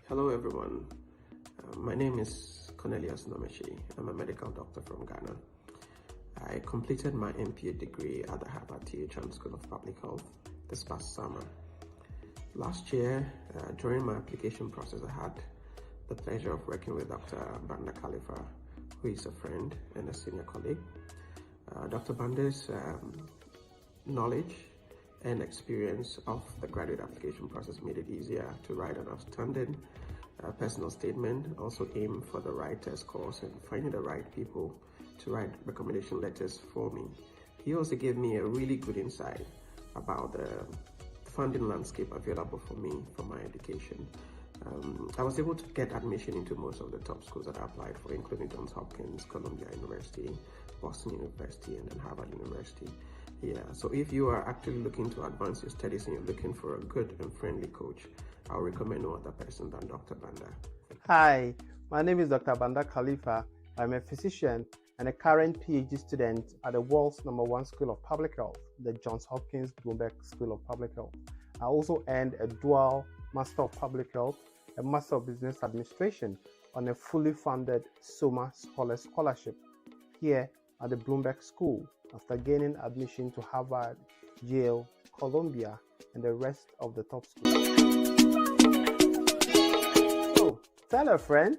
Hello everyone, my name is Cornelius Nomeshi. I'm a medical doctor from Ghana. I completed my MPA degree at the Harvard Johns School of Public Health this past summer. Last year, during my application process, I had the pleasure of working with Dr. Banda Khalifa, who is a friend and a senior colleague. Dr. Banda's knowledge and experience of the graduate application process made it easier to write an outstanding personal statement, also aim for the right test course and finding the right people to write recommendation letters for me. He also gave me a really good insight about the funding landscape available for me for my education. I was able to get admission into most of the top schools that I applied for, including Johns Hopkins, Columbia University, Boston University, and then Harvard University. Yeah, so if you are actually looking to advance your studies and you're looking for a good and friendly coach, I'll recommend no other person than Dr. Banda. Hi, my name is Dr. Banda Khalifa. I'm a physician and a current PhD student at the world's #1 School of Public Health, the Johns Hopkins Bloomberg School of Public Health. I also earned a dual Master of Public Health and Master of Business Administration on a fully funded SOMA Scholar Scholarship here at the Bloomberg School after gaining admission to Harvard, Yale, Columbia, and the rest of the top schools. So, tell a friend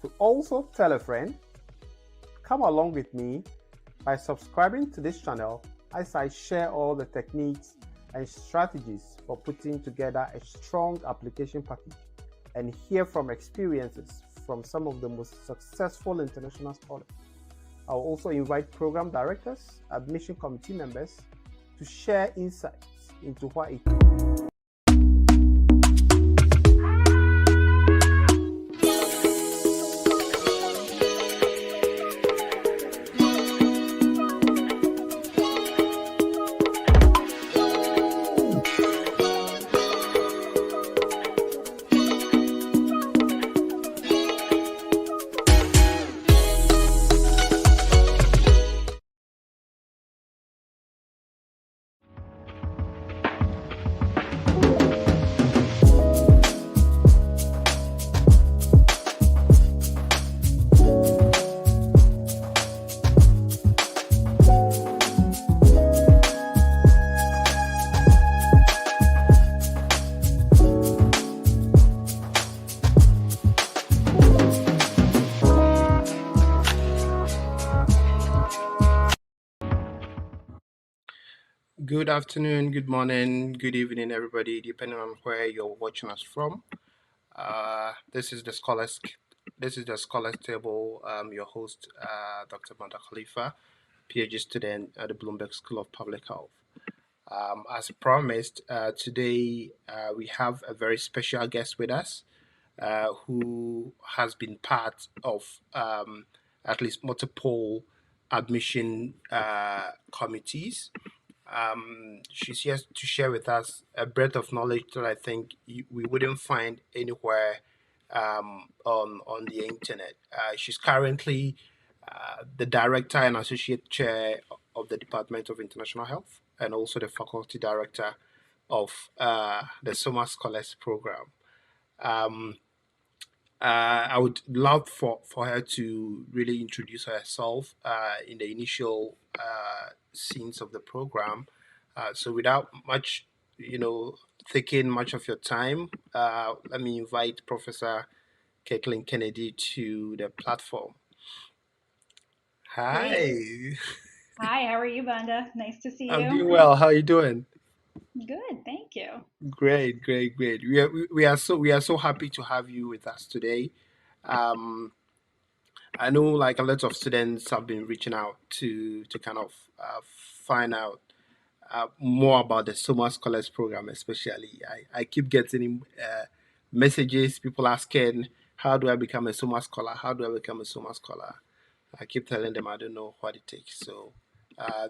to also tell a friend. Come along with me by subscribing to this channel as I share all the techniques and strategies for putting together a strong application package and hear from experiences from some of the most successful international scholars. I will also invite program directors, admission committee members to share insights into what it is. Good afternoon, good morning, good evening, everybody, depending on where you're watching us from. This is the Scholars Table. Your host, Dr. Banda Khalifa, PhD student at the Bloomberg School of Public Health. As promised, today we have a very special guest with us who has been part of at least multiple admission committees. She's here to share with us a breadth of knowledge that I think we wouldn't find anywhere on the internet. She's currently the director and associate chair of the Department of International Health and also the faculty director of the SOMA Scholars Program. I would love for her to really introduce herself in the initial scenes of the program. So without much, taking much of your time, let me invite Professor Caitlin Kennedy to the platform. Hi. Great. Hi, how are you, Banda? Nice to see you. I'm doing well. How are you doing? Good, thank you. Great. We are so happy to have you with us today. I know like a lot of students have been reaching out to kind of find out more about the SOMA Scholars Program, especially. I keep getting messages, people asking, how do I become a SOMA Scholar? How do I become a SOMA Scholar? I keep telling them I don't know what it takes. So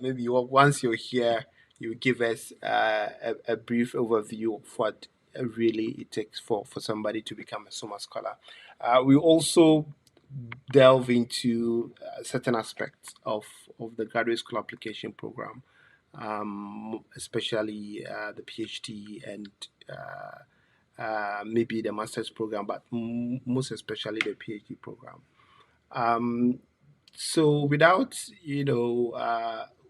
maybe once you're here, you give us a brief overview of what really it takes for somebody to become a SOMA Scholar. We also delve into certain aspects of the graduate school application program, especially the PhD and maybe the master's program, but most especially the PhD program. Um, so without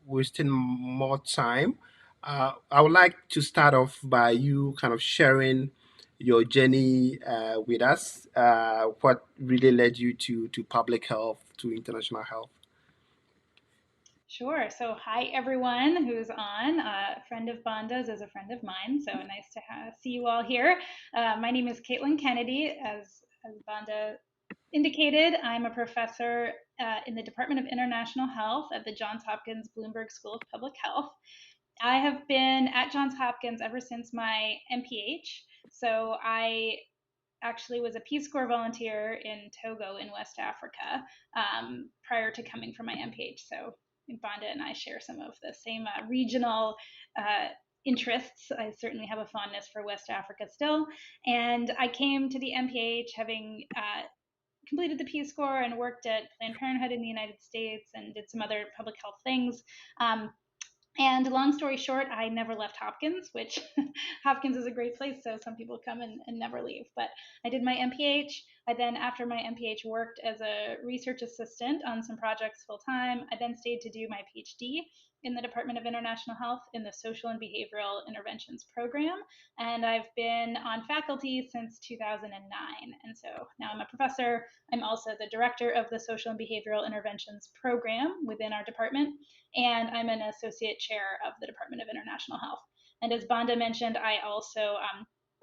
wasting more time, I would like to start off by you kind of sharing your journey with us. What really led you to public health, to international health? Sure. So, hi everyone who's on. A friend of Bonda's is a friend of mine, so nice to see you all here. My name is Caitlin Kennedy. As Bonda indicated, I'm a professor in the Department of International Health at the Johns Hopkins Bloomberg School of Public Health. I have been at Johns Hopkins ever since my MPH. So I actually was a Peace Corps volunteer in Togo in West Africa prior to coming for my MPH. So Bonda and I share some of the same regional interests. I certainly have a fondness for West Africa still. And I came to the MPH having completed the Peace Corps and worked at Planned Parenthood in the United States and did some other public health things. And long story short, I never left Hopkins, which Hopkins is a great place, so some people come and never leave. But I did my MPH. I then, after my MPH, worked as a research assistant on some projects full time. I then stayed to do my PhD in the Department of International Health in the Social and Behavioral Interventions program. And I've been on faculty since 2009. And so now I'm a professor. I'm also the director of the Social and Behavioral Interventions program within our department, and I'm an associate chair of the Department of International Health. And as Bonda mentioned, I also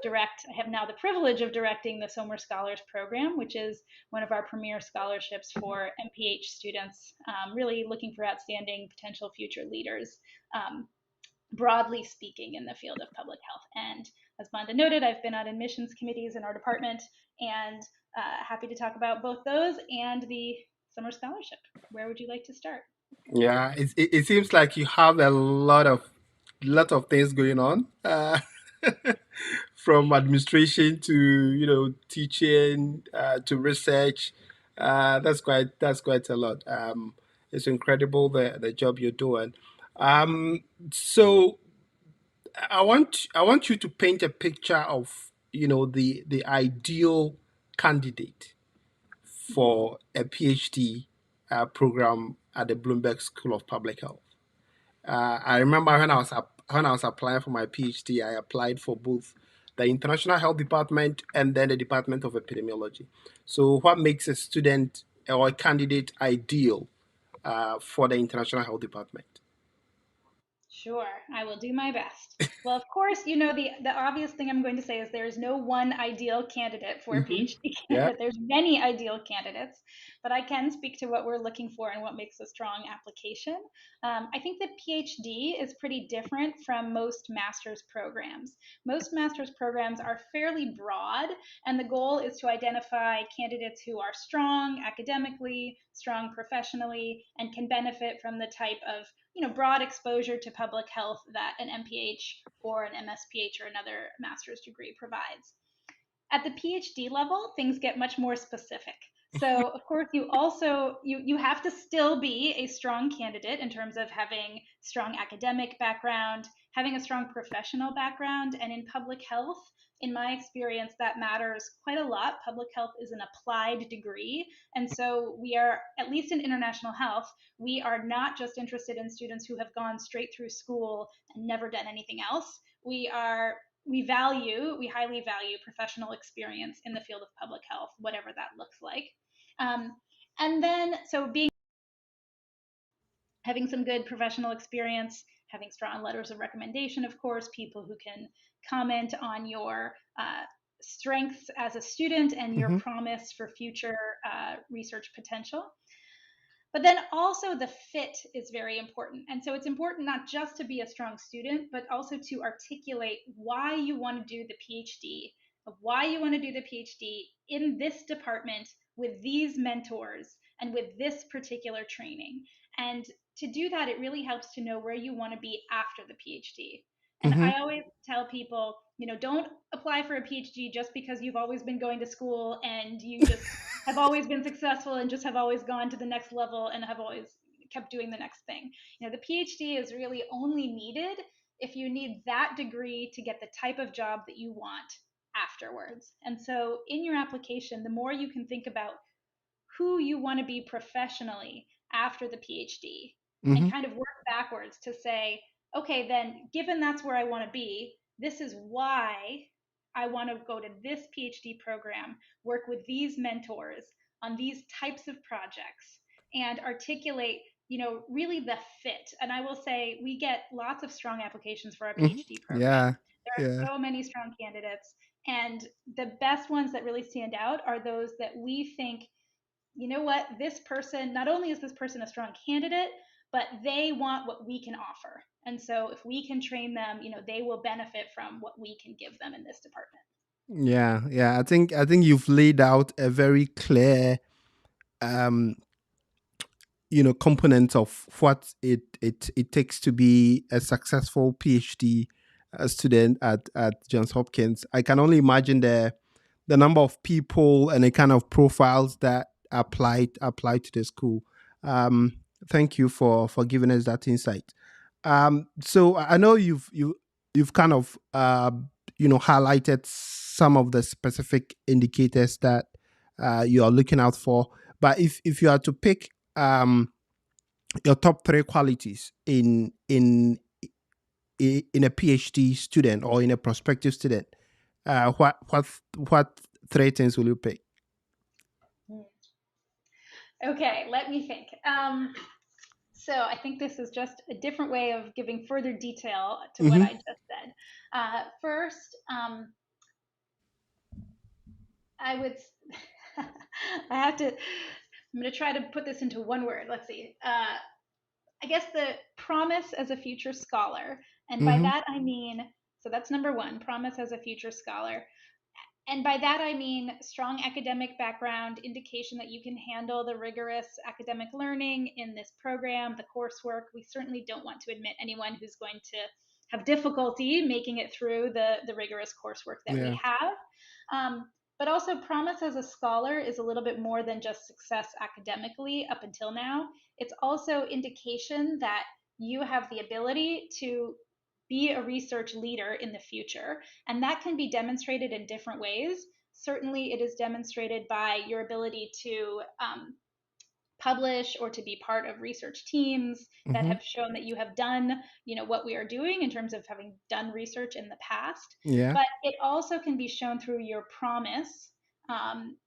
I have now the privilege of directing the Somer Scholars Program, which is one of our premier scholarships for MPH students, really looking for outstanding potential future leaders, broadly speaking, in the field of public health. And as Bonda noted, I've been on admissions committees in our department, and happy to talk about both those and the Summer Scholarship. Where would you like to start? Yeah, it seems like you have a lot of things going on, from administration to teaching, to research. That's quite a lot. It's incredible the job you're doing. So I want you to paint a picture of the ideal candidate for a PhD program at the Bloomberg School of Public Health. I remember when I was applying for my PhD, I applied for both the International Health Department and then the Department of Epidemiology. So, what makes a student or a candidate ideal for the International Health Department? Sure, I will do my best. Well, of course, the obvious thing I'm going to say is there is no one ideal candidate for a Hmm. PhD Yeah. candidate. There's many ideal candidates, but I can speak to what we're looking for and what makes a strong application. I think that PhD is pretty different from most master's programs. Most master's programs are fairly broad, and the goal is to identify candidates who are strong academically, strong professionally, and can benefit from the type of broad exposure to public health that an MPH or an MSPH or another master's degree provides. At the PhD level, things get much more specific. So of course you have to still be a strong candidate in terms of having strong academic background, having a strong professional background, and in public health, in my experience, that matters quite a lot. Public health is an applied degree. And so we are, at least in international health, we are not just interested in students who have gone straight through school and never done anything else. We highly value professional experience in the field of public health, whatever that looks like. Um, and then, so having some good professional experience, having strong letters of recommendation, of course, people who can comment on your strengths as a student and your Hmm. promise for future research potential. But then also the fit is very important. And so it's important not just to be a strong student, but also to articulate why you want to do the PhD, of why you want to do the PhD in this department with these mentors and with this particular training. And to do that, it really helps to know where you want to be after the PhD. And Hmm. I always tell people, don't apply for a PhD just because you've always been going to school and you just have always been successful and just have always gone to the next level and have always kept doing the next thing. The PhD is really only needed if you need that degree to get the type of job that you want afterwards. And so in your application, the more you can think about who you want to be professionally after the PhD and kind of work backwards to say, okay, then given that's where I want to be, this is why I want to go to this PhD program, work with these mentors on these types of projects, and articulate, really the fit. And I will say we get lots of strong applications for our PhD program. Yeah. There Yeah. are so many strong candidates. And the best ones that really stand out are those that we think, you know what, this person, not only is this person a strong candidate, but they want what we can offer. And so if we can train them, they will benefit from what we can give them in this department. Yeah. Yeah. I think you've laid out a very clear um component of what it takes to be a successful PhD student at Johns Hopkins. I can only imagine the number of people and the kind of profiles that applied to the school. Thank you for giving us that insight. So I know you've kind of highlighted some of the specific indicators that you are looking out for. But if you are to pick your top three qualities in a PhD student or in a prospective student, what three things will you pick? Okay, let me think. So I think this is just a different way of giving further detail to what I just said. First, I would, I'm going to try to put this into one word. Let's see. I guess the promise as a future scholar. And by that, I mean, so that's number one, promise as a future scholar. And by that, I mean strong academic background, indication that you can handle the rigorous academic learning in this program, the coursework. We certainly don't want to admit anyone who's going to have difficulty making it through the rigorous coursework that we have. But also, promise as a scholar is a little bit more than just success academically up until now. It's also indication that you have the ability to be a research leader in the future. And that can be demonstrated in different ways. Certainly, it is demonstrated by your ability to publish or to be part of research teams that have shown that you have done, what we are doing in terms of having done research in the past. Yeah. But it also can be shown through your promise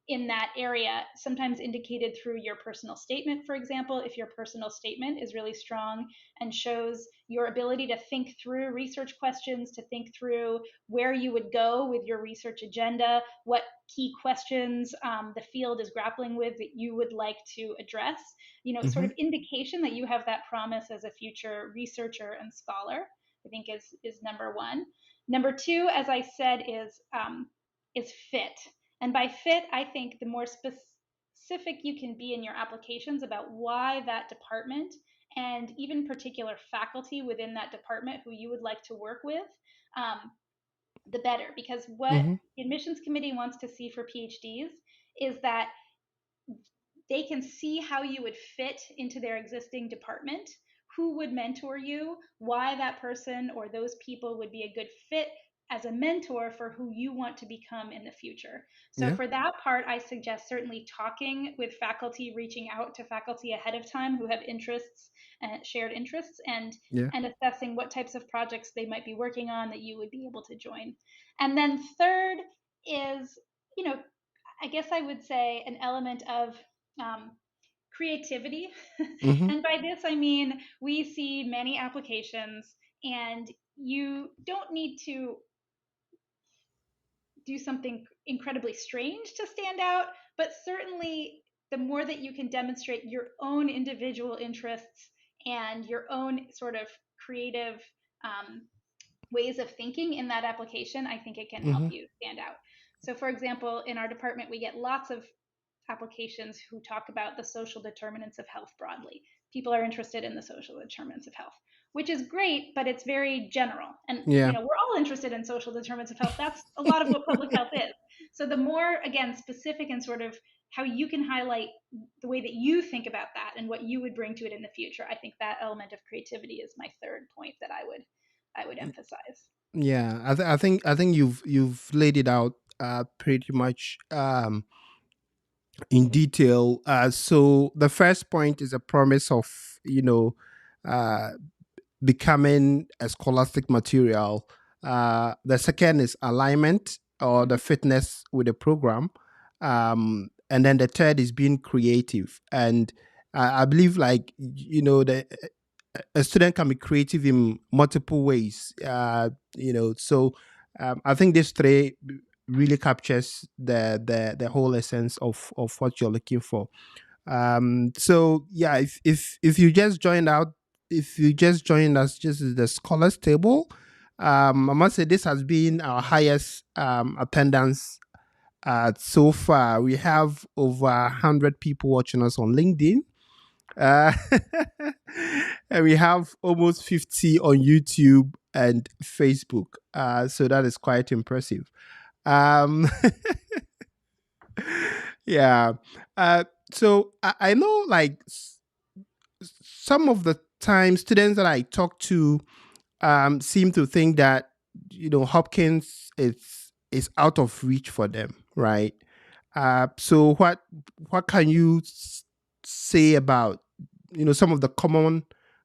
in that area, sometimes indicated through your personal statement, for example. If your personal statement is really strong and shows your ability to think through research questions, to think through where you would go with your research agenda, what key questions the field is grappling with that you would like to address, sort of indication that you have that promise as a future researcher and scholar, I think is number one. Number two, as I said, is fit. And by fit, I think the more specific you can be in your applications about why that department and even particular faculty within that department who you would like to work with, the better. Because what the admissions committee wants to see for PhDs is that they can see how you would fit into their existing department, who would mentor you, why that person or those people would be a good fit as a mentor for who you want to become in the future. So for that part, I suggest certainly talking with faculty, reaching out to faculty ahead of time who have interests and shared interests, and assessing what types of projects they might be working on that you would be able to join. And then third is, I guess I would say an element of creativity. And by this, I mean, we see many applications, and you don't need to do something incredibly strange to stand out, but certainly the more that you can demonstrate your own individual interests and your own sort of creative ways of thinking in that application, I think it can help you stand out. So, for example, in our department, we get lots of applications who talk about the social determinants of health broadly. People are interested in the social determinants of health, which is great, but it's very general. And we're all interested in social determinants of health. That's a lot of what public health is. So the more, again, specific and sort of how you can highlight the way that you think about that and what you would bring to it in the future, I think that element of creativity is my third point that I would emphasize. Yeah, I think you've laid it out pretty much in detail. So the first point is a promise of uh, becoming a scholastic material. The second is alignment or the Mhm. fitness with the program. And then the third is being creative. And I believe, like, a student can be creative in multiple ways. So I think this three really captures the whole essence of what you're looking for. So yeah, if you just joined out, if you just joined us, just as the scholars table, I must say this has been our highest attendance so far. We have over 100 people watching us on LinkedIn. Uh, and we have almost 50 on YouTube and Facebook. So that is quite impressive. Um, yeah. Uh, so I know, like, some of the time students that I talk to seem to think that Hopkins is out of reach for them, right? So what can you say about some of the common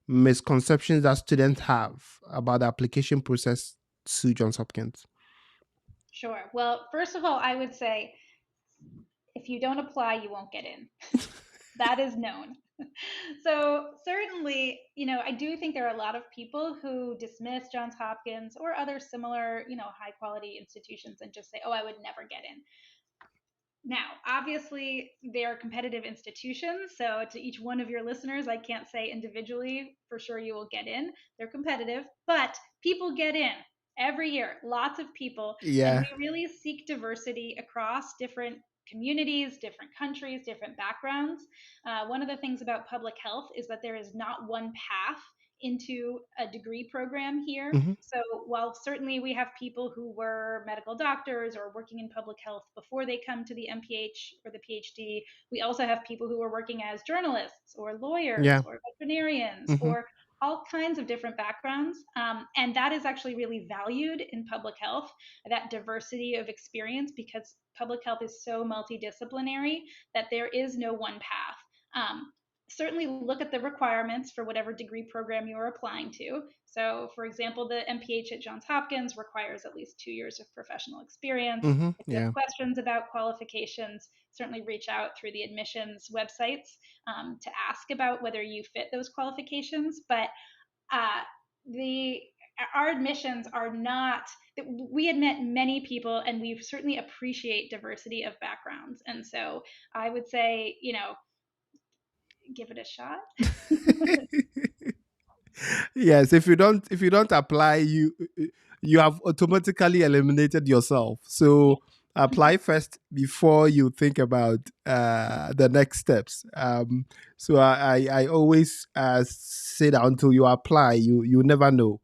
misconceptions that students have about the application process to Johns Hopkins? Sure. Well, first of all, I would say if you don't apply, you won't get in. That is known. So certainly, I do think there are a lot of people who dismiss Johns Hopkins or other similar, high quality institutions and just say, "Oh, I would never get in." Now, obviously, they are competitive institutions. So, to each one of your listeners, I can't say individually for sure you will get in. They're competitive, but people get in every year, lots of people. And Yeah. we really seek diversity across different communities, different countries, different backgrounds. One of the things about public health is that there is not one path into a degree program here. Hmm. So while certainly we have people who were medical doctors or working in public health before they come to the MPH or the PhD, we also have people who are working as journalists or lawyers Yeah. or veterinarians Hmm. or all kinds of different backgrounds. And that is actually really valued in public health, that diversity of experience, because public health is so multidisciplinary that there is no one path. Certainly look at the requirements for whatever degree program you are applying to. So, for example, the MPH at Johns Hopkins requires at least 2 years of professional experience. Hmm. If you have Yeah. questions about qualifications, certainly reach out through the admissions websites to ask about whether you fit those qualifications. But uh, the our admissions are not, we admit many people and we certainly appreciate diversity of backgrounds, and so I would say, give it a shot. Yes, if you don't apply, you have automatically eliminated yourself. Yeah. So apply first before you think about the next steps. So I always say that until you apply, you never know.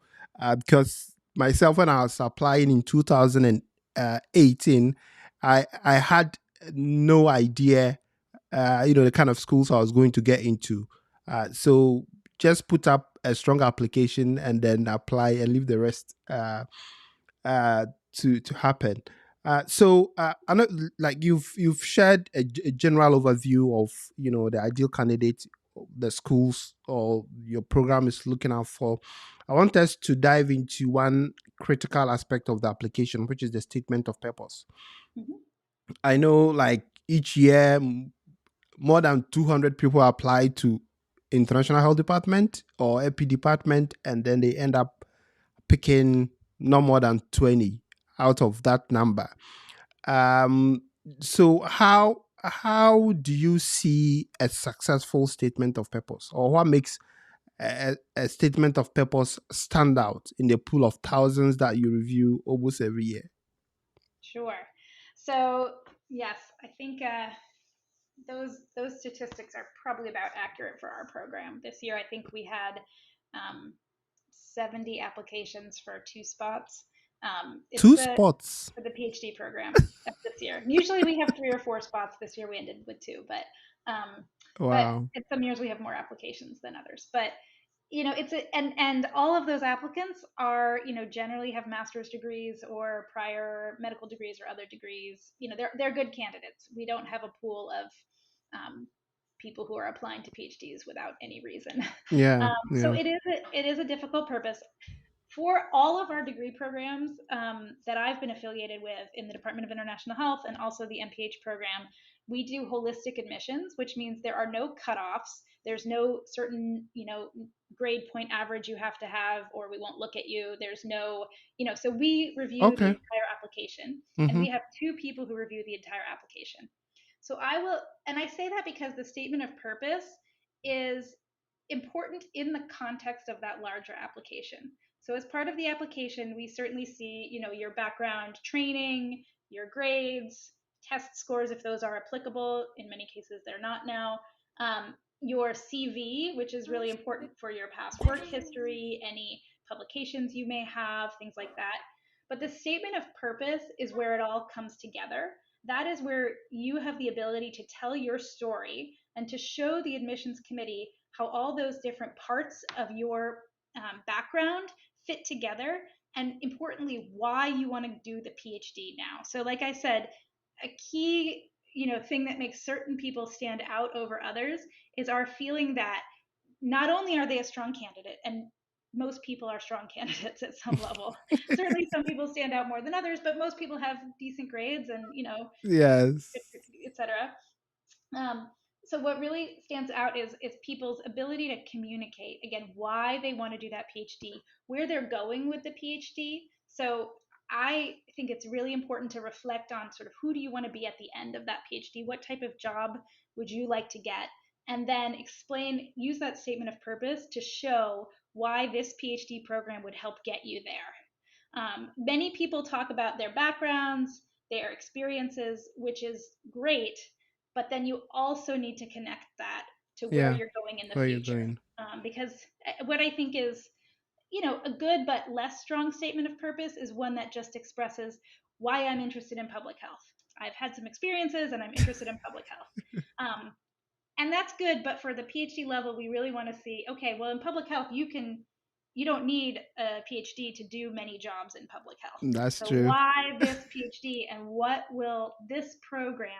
Because myself, when I was applying in 2018, I had no idea the kind of schools I was going to get into. So just put up a strong application and then apply and leave the rest uh, to happen. I know, like, you've shared a general overview of the ideal candidate, the schools or your program is looking out for. I want us to dive into one critical aspect of the application, which is the statement of purpose. Mhm. I know, like, each year more than 200 people apply to international health department or AP department, and then they end up picking no more than 20 out of that number. um so how do you see a successful statement of purpose, or what makes a statement of purpose stand out in the pool of thousands that you review almost every year? Sure. So yes, I think those statistics are probably about accurate for our program. This year, I think we had um, 70 applications for 2 spots. It's Two the spots. for the PhD program this year. Usually we have 3 or 4 spots. This year we ended with two, um, but Wow. in some years we have more applications than others. But and all of those applicants are, generally have master's degrees or prior medical degrees or other degrees. They're good candidates. We don't have a pool of people who are applying to PhDs without any reason. Yeah, So yeah. it is a difficult purpose. For all of our degree programs that I've been affiliated with in the Department of International Health and also the MPH program, we do holistic admissions, which means there are no cutoffs. There's no certain, grade point average you have to have, or we won't look at you. There's no, so we review the Okay. entire application, and Mm-hmm. we have two people who review the entire application. So I will, and I say that because the statement of purpose is important in the context of that larger application. So as part of the application, we certainly see, your background training, your grades, test scores, if those are applicable. In many cases, they're not now. Your CV, which is really important for your past work history, any publications you may have, things like that. But the statement of purpose is where it all comes together. That is where you have the ability to tell your story and to show the admissions committee how all those different parts of your background fit together, and importantly, why you want to do the PhD now. So, like I said, a key thing that makes certain people stand out over others is our feeling that not only are they a strong candidate, and most people are strong candidates at some level. Certainly, some people stand out more than others, but most people have decent grades and Yes. etc. Um, so what really stands out is people's ability to communicate again why they want to do that PhD, where they're going with the PhD. So I think it's really important to reflect on sort of who do you want to be at the end of that PhD? What type of job would you like to get? And then use that statement of purpose to show why this PhD program would help get you there. Many people talk about their backgrounds, their experiences, which is great, but then you also need to connect that to where Yeah. you're going in the Where you're future. going. Because what I think is, a good but less strong statement of purpose is one that just expresses why I'm interested in public health. I've had some experiences and I'm interested in public health. And that's good, but for the PhD level, we really want to see, okay, well, in public health, you don't need a PhD to do many jobs in public health. That's So true. why this PhD, and what will this program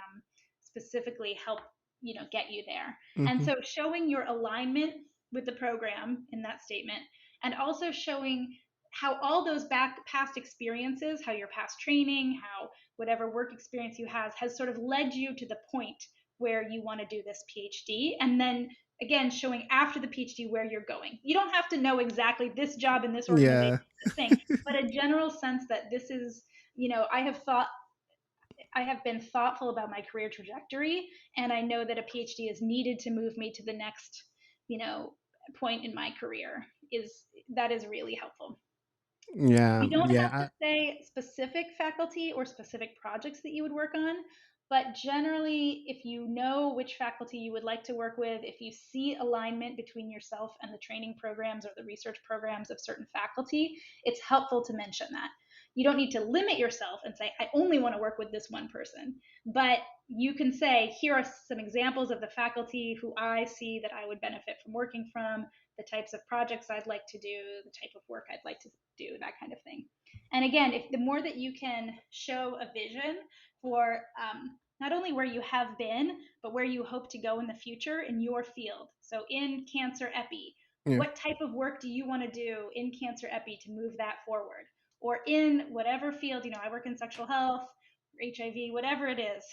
specifically help get you there? And Mm-hmm. so showing your alignment with the program in that statement, and also showing how all those past experiences, how your past training, how whatever work experience you has sort of led you to the point where you want to do this PhD, and then again showing after the PhD where you're going. You don't have to know exactly this job in this organization, Yeah. this thing, but a general sense that this is, I have been thoughtful about my career trajectory, and I know that a PhD is needed to move me to the next, point in my career. That is really helpful. Yeah. You don't have Yeah. to say specific faculty or specific projects that you would work on, but generally, if you know which faculty you would like to work with, if you see alignment between yourself and the training programs or the research programs of certain faculty, it's helpful to mention that. You don't need to limit yourself and say, I only want to work with this one person, but you can say, here are some examples of the faculty who I see that I would benefit from working from, the types of projects I'd like to do, the type of work I'd like to do, that kind of thing. And again, if the more that you can show a vision for not only where you have been, but where you hope to go in the future in your field. So in cancer epi, Yeah. what type of work do you want to do in cancer epi to move that forward? Or in whatever field, I work in sexual health, HIV, whatever it is,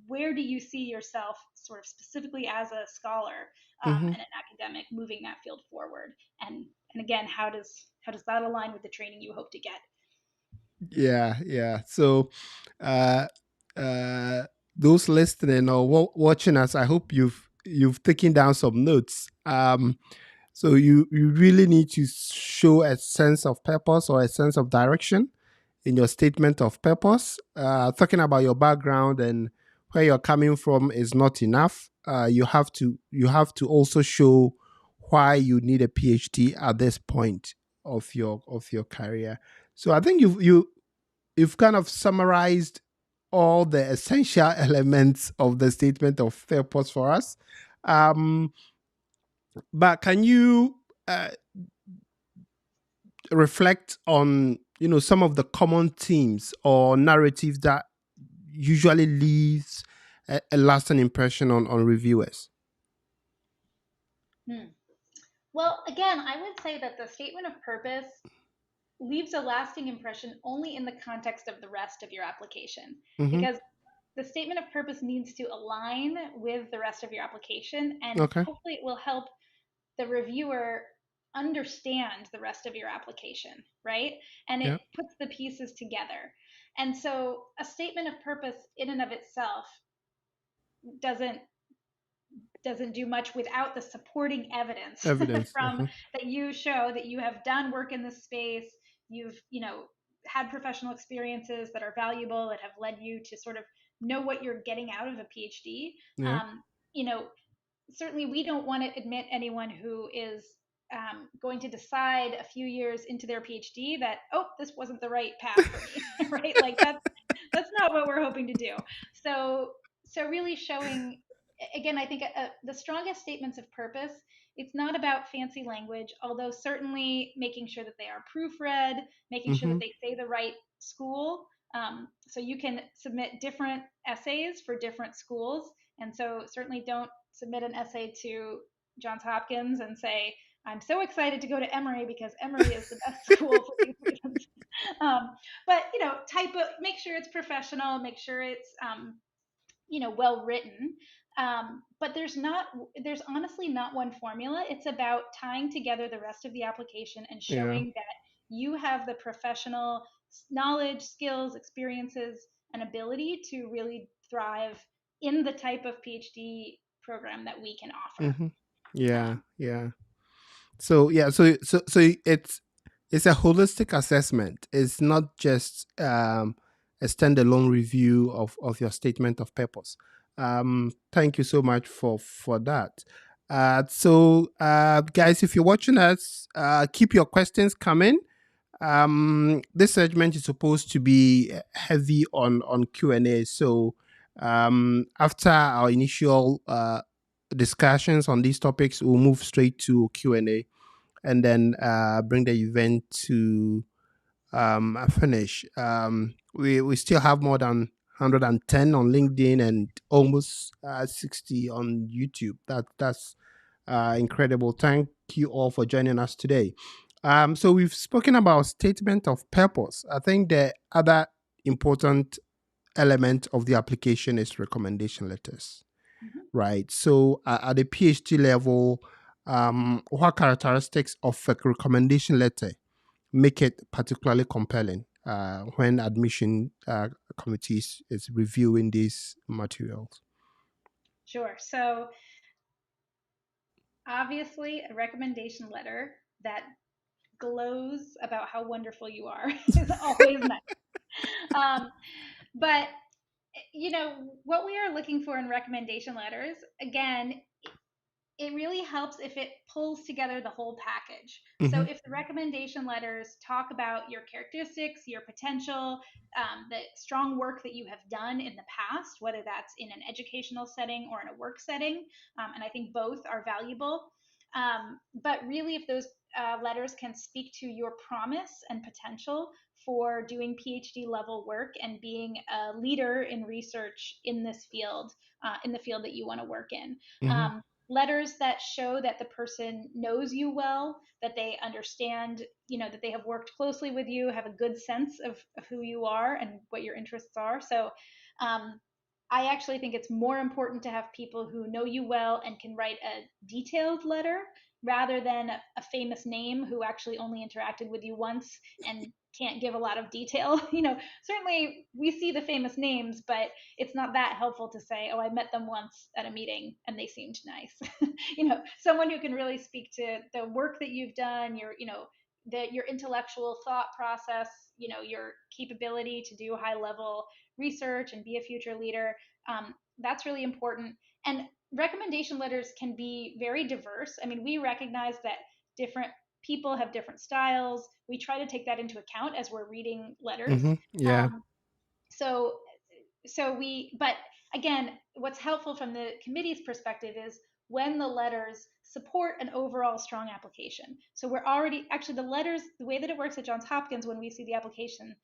where do you see yourself sort of specifically as a scholar Mm-hmm. and an academic moving that field forward? And again, how does that align with the training you hope to get? Yeah. Yeah. So, uh, uh, those listening or watching us, I hope you've taken down some notes. So you really need to show a sense of purpose or a sense of direction in your statement of purpose. Talking about your background and where you're coming from is not enough. You have to also show why you need a PhD at this point of your career. So I think you've kind of summarized all the essential elements of the statement of purpose for us. But can you reflect on some of the common themes or narratives that usually leaves a lasting impression on reviewers? Well, again, I would say that the statement of purpose leaves a lasting impression only in the context of the rest of your application, Mm-hmm. because the statement of purpose needs to align with the rest of your application, and Okay. hopefully it will help the reviewer understand the rest of your application, right? And it Yeah. puts the pieces together. And so a statement of purpose in and of itself doesn't do much without the supporting evidence Evidence. from Uh-huh. that you show that you have done work in this space, you've had professional experiences that are valuable, that have led you to sort of know what you're getting out of a PhD. Yeah. You know, certainly we don't want to admit anyone who is going to decide a few years into their PhD that, oh, this wasn't the right path for me, right? Like that's not what we're hoping to do. So really showing, again, I think the strongest statements of purpose, it's not about fancy language, although certainly making sure that they are proofread, making sure Mm-hmm. that they say the right school. So you can submit different essays for different schools. And so certainly don't submit an essay to Johns Hopkins and say, I'm so excited to go to Emory because Emory is the best school for these reasons. But make sure it's professional, make sure it's well written. But there's honestly not one formula. It's about tying together the rest of the application and Yeah. showing that you have the professional knowledge, skills, experiences, and ability to really thrive in the type of PhD program that we can offer. Mm-hmm. Yeah. Um, Yeah. So yeah, so it's a holistic assessment. It's not just a standalone review of your statement of purpose. Thank you so much for that. Guys, if you're watching us, keep your questions coming. This segment is supposed to be heavy on Q&A. So after our initial discussions on these topics, we'll move straight to Q&A and then bring the event to a finish. We still have more than 110 on LinkedIn and almost 60 on YouTube. That's incredible. Thank you all for joining us today. So we've spoken about statement of purpose. I think the other important element of the application is recommendation letters, right? So at the PhD level, what characteristics of a recommendation letter make it particularly compelling when admission committees is reviewing these materials? Sure. So obviously, a recommendation letter that glows about how wonderful you are is always nice. Um, but what we are looking for in recommendation letters, again, it really helps if it pulls together the whole package. So Mm-hmm. if the recommendation letters talk about your characteristics, your potential, the strong work that you have done in the past, whether that's in an educational setting or in a work setting, and I think both are valuable. But really, if those letters can speak to your promise and potential for doing PhD level work and being a leader in research in this field, in the field that you want to work in. Mm-hmm. Letters that show that the person knows you well, that they understand, that they have worked closely with you, have a good sense of who you are and what your interests are. So um, I actually think it's more important to have people who know you well and can write a detailed letter rather than a famous name who actually only interacted with you once and can't give a lot of detail. Certainly we see the famous names, but it's not that helpful to say, oh, I met them once at a meeting and they seemed nice. Someone who can really speak to the work that you've done, your intellectual thought process, your capability to do high level research and be a future leader. That's really important. And recommendation letters can be very diverse. I mean, we recognize that different people have different styles. We try to take that into account as we're reading letters. Mm-hmm. Yeah. Um, so, but again, what's helpful from the committee's perspective is when the letters support an overall strong application. So we're already, actually the letters, the way that it works at Johns Hopkins, when we see the application,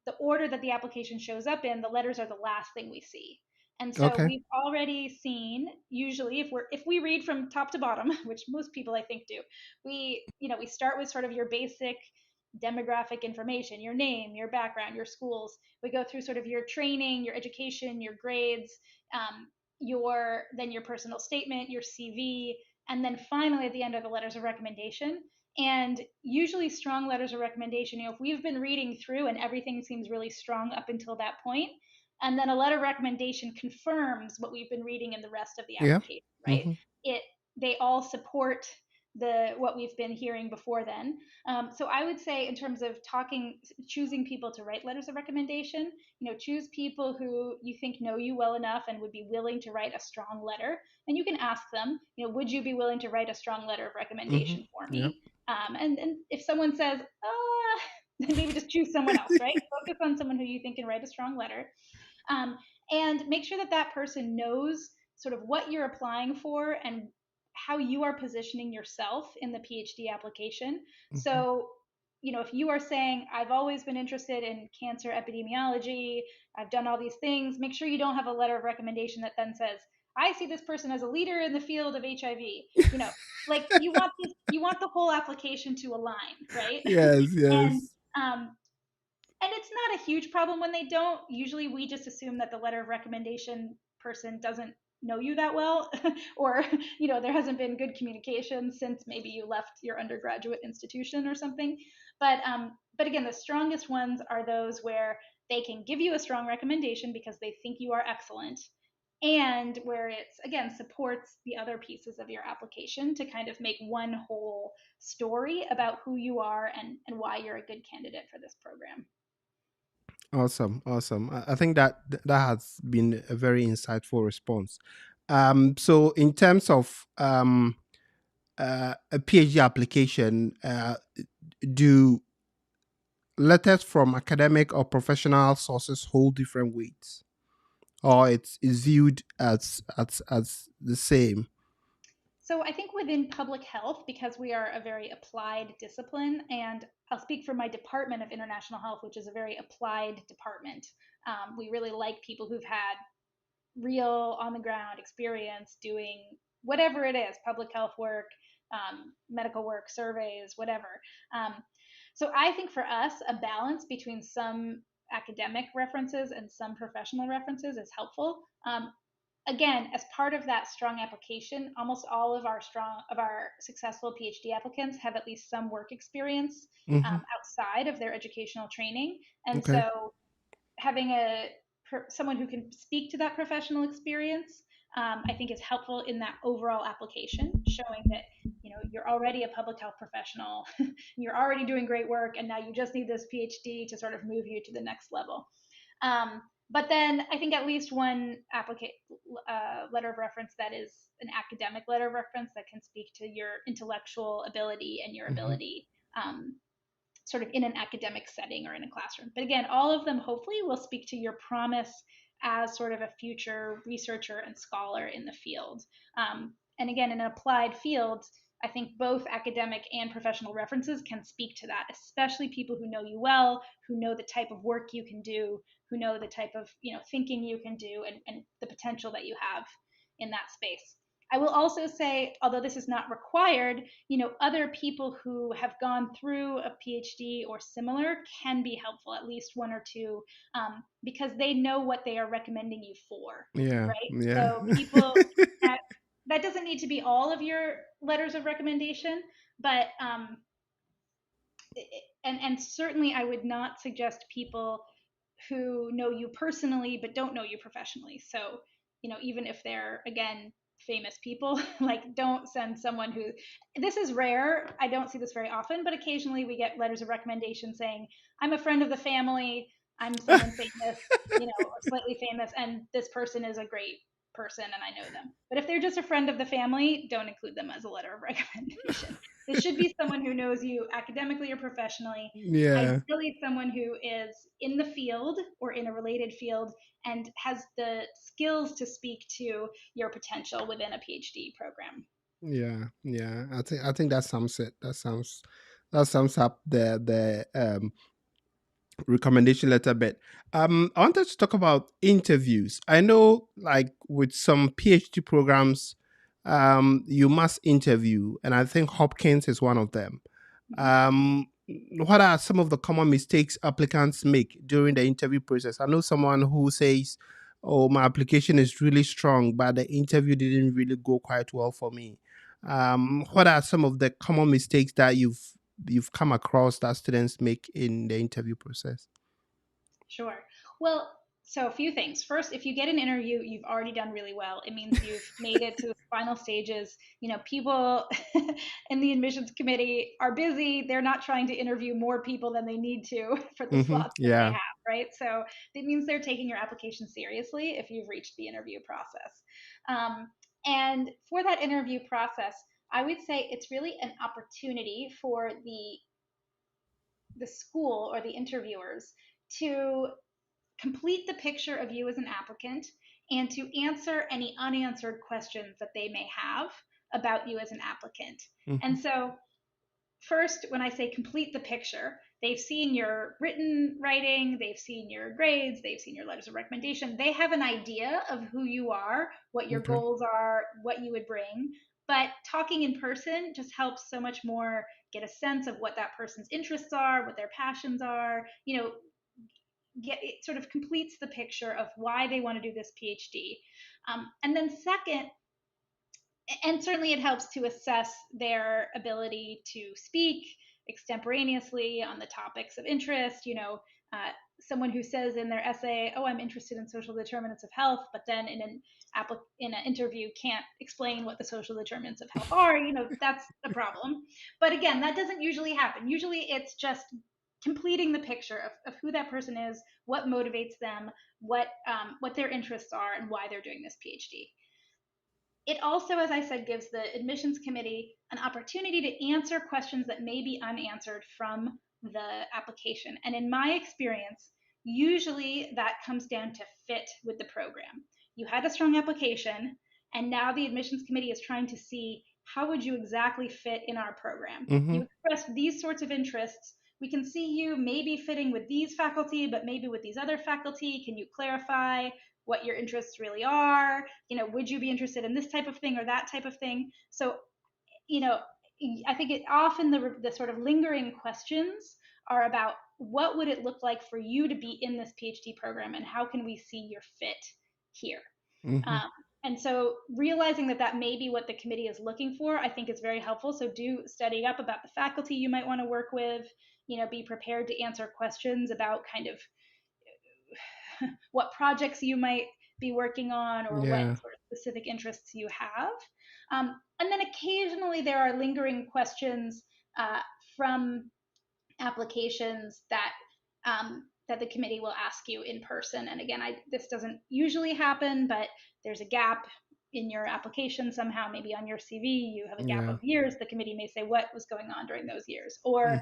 the order that the application shows up in, the letters are the last thing we see. And so Okay. we've already seen, usually if we read from top to bottom, which most people I think do, we start with sort of your basic demographic information, your name, your background, your schools. We go through sort of your training, your education, your grades, your personal statement, your CV, and then finally at the end are the letters of recommendation. And usually strong letters of recommendation, if we've been reading through and everything seems really strong up until that point, and then a letter of recommendation confirms what we've been reading in the rest of the Yeah. application, right? Mm-hmm. They all support what we've been hearing before then. So I would say, in terms of choosing people to write letters of recommendation, choose people who you think know you well enough and would be willing to write a strong letter. And you can ask them, would you be willing to write a strong letter of Mm-hmm. recommendation for Yeah. me? And if someone says, then maybe just choose someone else, right? Focus on someone who you think can write a strong letter. And make sure that that person knows sort of what you're applying for and how you are positioning yourself in the PhD application. Mm-hmm. So, if you are saying, I've always been interested in cancer epidemiology, I've done all these things, make sure you don't have a letter of recommendation that then says, I see this person as a leader in the field of HIV. Like you want the whole application to align, right? Yes. and Yes. and it's not a huge problem when they don't. Usually we just assume that the letter of recommendation person doesn't know you that well, or there hasn't been good communication since maybe you left your undergraduate institution or something. But again, the strongest ones are those where they can give you a strong recommendation because they think you are excellent, and where it's, again, supports the other pieces of your application to kind of make one whole story about who you are and why you're a good candidate for this program. Awesome. Awesome. I think that has been a very insightful response. So in terms of a PhD application, do letters from academic or professional sources hold different weights, or is viewed as the same? So I think within public health, because we are a very applied discipline, and I'll speak for my department of international health, which is a very applied department. We really like people who've had real on the ground experience doing whatever it is, public health work, medical work, surveys, whatever. So I think for us, a balance between some academic references and some professional references is helpful. Again, as part of that strong application, almost all of our successful PhD applicants have at least some work experience Mm-hmm. outside of their educational training, and Okay. so having someone who can speak to that professional experience, I think is helpful in that overall application, showing that you're already a public health professional, you're already doing great work, and now you just need this PhD to sort of move you to the next level. But then I think at least one letter of reference that is an academic letter of reference that can speak to your intellectual ability and your Mm-hmm. ability, sort of in an academic setting or in a classroom. But again, all of them hopefully will speak to your promise as sort of a future researcher and scholar in the field. And again, in an applied field, I think both academic and professional references can speak to that, especially people who know you well, who know the type of work you can do, who know the type of thinking you can do, and the potential that you have in that space. I will also say, although this is not required, other people who have gone through a PhD or similar can be helpful, at least one or two, because they know what they are recommending you for, Yeah. right? Yeah. So people that doesn't need to be all of your letters of recommendation, but and certainly I would not suggest people who know you personally but don't know you professionally. So, even if they're, again, famous people, like, don't send someone who, this is rare. I don't see this very often, but occasionally we get letters of recommendation saying, I'm a friend of the family, I'm someone famous, or slightly famous, and this person is a great person and I know them. But if they're just a friend of the family, don't include them as a letter of recommendation. This should be someone who knows you academically or professionally, Yeah. ideally someone who is in the field or in a related field and has the skills to speak to your potential within a PhD program. Yeah. I think that sums it. That sums up the recommendation letter bit. I wanted to talk about interviews. I know, like with some PhD programs, you must interview, and I think Hopkins is one of them. Um, what are some of the common mistakes applicants make during the interview process? I know someone who says, "Oh, my application is really strong, but the interview didn't really go quite well for me." What are some of the common mistakes that you've come across that students make in the interview process? Sure. Well, so a few things. First, if you get an interview, you've already done really well. It means you've made it to the final stages. People in the admissions committee are busy. They're not trying to interview more people than they need to for the slots that they Yeah. have, right? So it means they're taking your application seriously if you've reached the interview process. And for that interview process, I would say it's really an opportunity for the school or the interviewers to complete the picture of you as an applicant and to answer any unanswered questions that they may have about you as an applicant. Hmm. And so, first, when I say complete the picture, they've seen your written writing, they've seen your grades, they've seen your letters of recommendation. They have an idea of who you are, what your Okay. goals are, what you would bring. But talking in person just helps so much more get a sense of what that person's interests are, what their passions are, it sort of completes the picture of why they want to do this PhD. And then second, and certainly it helps to assess their ability to speak extemporaneously on the topics of interest. Someone who says in their essay, "Oh, I'm interested in social determinants of health," but then in an interview can't explain what the social determinants of health are. That's a problem. But again, that doesn't usually happen. Usually, it's just completing the picture of who that person is, what motivates them, what their interests are, and why they're doing this PhD. It also, as I said, gives the admissions committee an opportunity to answer questions that may be unanswered from the application. And in my experience, usually that comes down to fit with the program. You had a strong application, and now the admissions committee is trying to see how would you exactly fit in our program. Hmm. You expressed these sorts of interests. We can see you maybe fitting with these faculty, but maybe with these other faculty. Can you clarify what your interests really are? Would you be interested in this type of thing or that type of thing? So, you know, I think often the sort of lingering questions are about what would it look like for you to be in this PhD program and how can we see your fit here? Hmm. Um, and so realizing that may be what the committee is looking for, I think is very helpful. So do study up about the faculty you might want to work with, be prepared to answer questions about kind of what projects you might be working on or what Yeah. sort of specific interests you have. And then occasionally there are lingering questions uh, from applications that the committee will ask you in person. And again, this doesn't usually happen, but there's a gap in your application somehow, maybe on your CV, you have a gap Yeah. of years. The committee may say what was going on during those years, or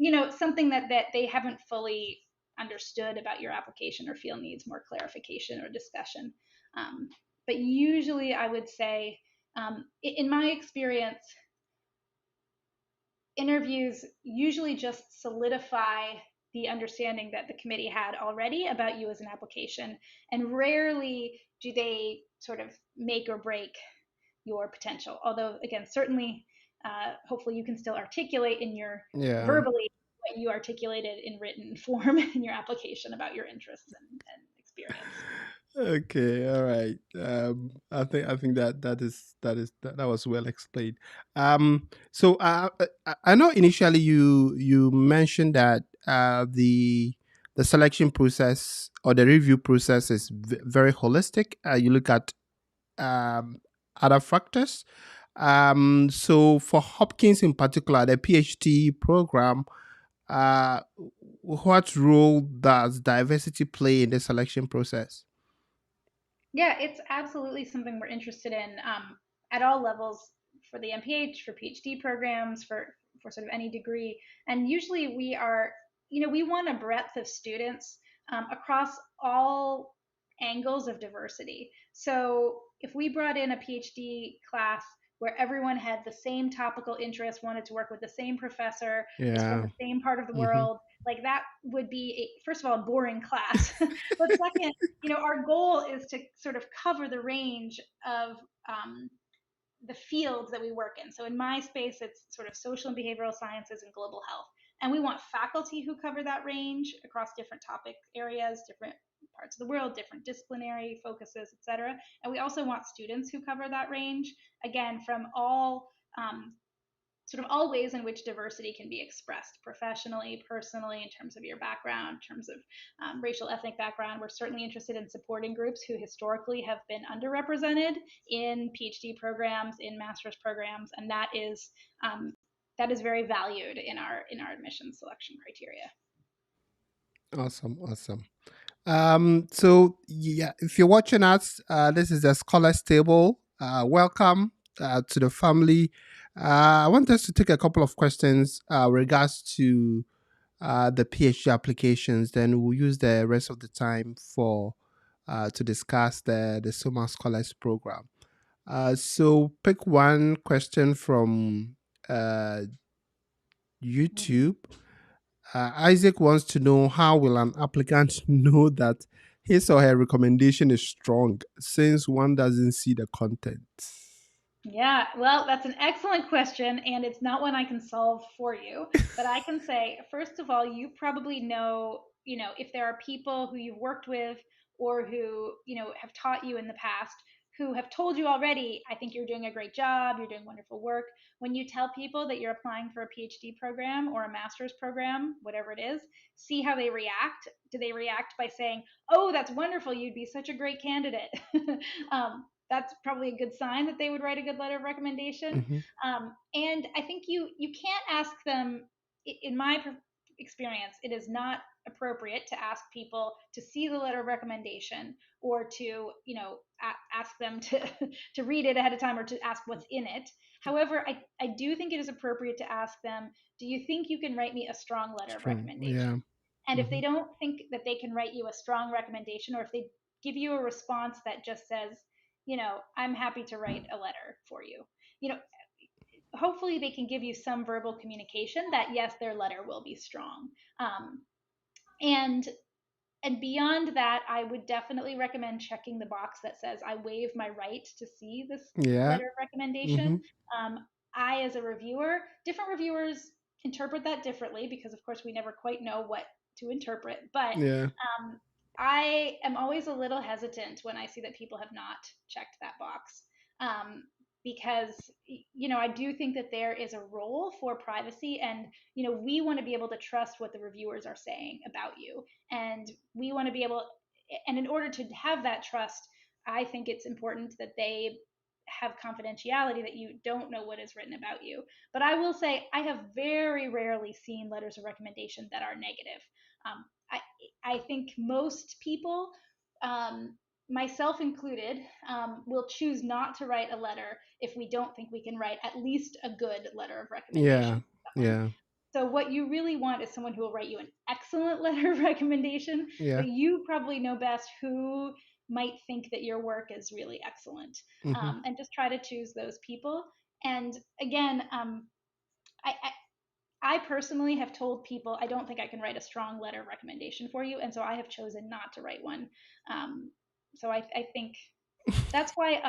Hmm. something that they haven't fully understood about your application or feel needs more clarification or discussion. Um, but usually, I would say, in my experience, interviews usually just solidify the understanding that the committee had already about you as an application, and rarely do they sort of make or break your potential. Although, again, certainly, hopefully, you can still articulate in your Yeah. verbally what you articulated in written form in your application about your interests and experience. Okay. All right. I think that was well explained. So I know initially you mentioned that the selection process or the review process is very holistic. You look at um, other factors. So for Hopkins in particular, the PhD program, uh, what role does diversity play in the selection process? Yeah, it's absolutely something we're interested in at all levels for the MPH, for PhD programs, for sort of any degree. And usually we want a breadth of students across all angles of diversity. So if we brought in a PhD class where everyone had the same topical interest, wanted to work with the same professor, was from Yeah. the same part of the Mm-hmm. world. Like that would be, first of all, a boring class. But second, our goal is to sort of cover the range of the fields that we work in. So in my space, it's sort of social and behavioral sciences and global health. And we want faculty who cover that range across different topic areas, different parts of the world, different disciplinary focuses, et cetera. And we also want students who cover that range, again, from all sort of all ways in which diversity can be expressed professionally, personally, in terms of your background, in terms of racial, ethnic background. We're certainly interested in supporting groups who historically have been underrepresented in PhD programs, in master's programs, and that is very valued in our admissions selection criteria. Awesome. So yeah, if you're watching us, this is the Scholars Table. Welcome to the family. I want us to take a couple of questions regards to the PhD applications. Then we'll use the rest of the time for to discuss the Summa Scholars Program. So pick one question from YouTube. Isaac wants to know, how will an applicant know that his or her recommendation is strong since one doesn't see the content? Yeah, well, that's an excellent question, and it's not one I can solve for you. But I can say, first of all, you probably know, if there are people who you've worked with or who, have taught you in the past who have told you already, I think you're doing a great job, you're doing wonderful work. When you tell people that you're applying for a PhD program or a master's program, whatever it is, see how they react. Do they react by saying, "Oh, that's wonderful, you'd be such a great candidate"? That's probably a good sign that they would write a good letter of recommendation. And I think you can't ask them. In my experience, it is not appropriate to ask people to see the letter of recommendation or to ask them to to read it ahead of time or to ask what's in it. However, I do think it is appropriate to ask them, do you think you can write me a strong letter of recommendation? Yeah. And if they don't think that they can write you a strong recommendation, or if they give you a response that just says, I'm happy to write a letter for you, hopefully they can give you some verbal communication that yes, their letter will be strong. And beyond that, I would definitely recommend checking the box that says I waive my right to see this letter of recommendation. I, as a reviewer, different reviewers interpret that differently because, of course, we never quite know what to interpret. But I am always a little hesitant when I see that people have not checked that box. Because I do think that there is a role for privacy, and we want to be able to trust what the reviewers are saying about you, and we want to be able, and in order to have that trust, I think it's important that they have confidentiality, that you don't know what is written about you. But I will say I have very rarely seen letters of recommendation that are negative. I think most people, myself included, will choose not to write a letter if we don't think we can write at least a good letter of recommendation. Yeah. So what you really want is someone who will write you an excellent letter of recommendation, but you probably know best who might think that your work is really excellent. And just try to choose those people. And again, I personally have told people I don't think I can write a strong letter of recommendation for you, and so I have chosen not to write one. So I think that's why.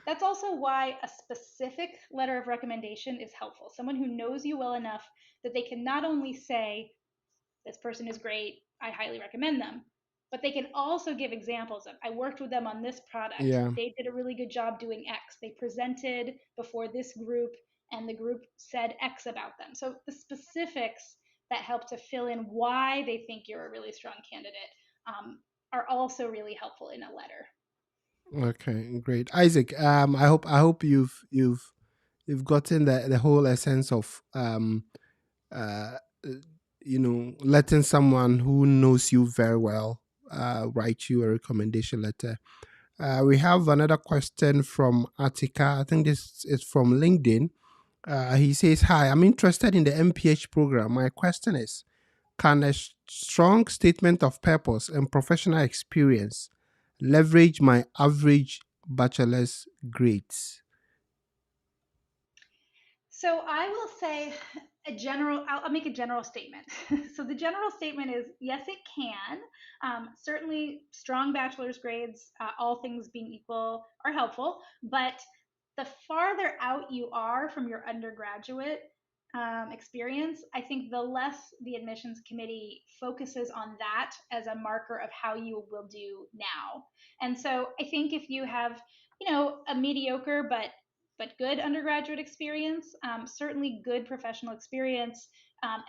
That's also why a specific letter of recommendation is helpful. Someone who knows you well enough that they can not only say, this person is great, I highly recommend them, but they can also give examples of, I worked with them on this product. They did a really good job doing X. They presented before this group and the group said X about them. So the specifics that help to fill in why they think you're a really strong candidate are also really helpful in a letter. Okay, great, Isaac. I hope you've gotten the whole essence of letting someone who knows you very well write you a recommendation letter. We have another question from Atika. I think this is from LinkedIn. He says, "Hi, I'm interested in the MPH program. My question is, can a strong statement of purpose and professional experience leverage my average bachelor's grades?" So I will say I'll make a general statement. So the general statement is yes, it can. Certainly, strong bachelor's grades, all things being equal, are helpful. But the farther out you are from your undergraduate experience, I think the less the admissions committee focuses on that as a marker of how you will do now. And so I think if you have, a mediocre but good undergraduate experience, certainly good professional experience,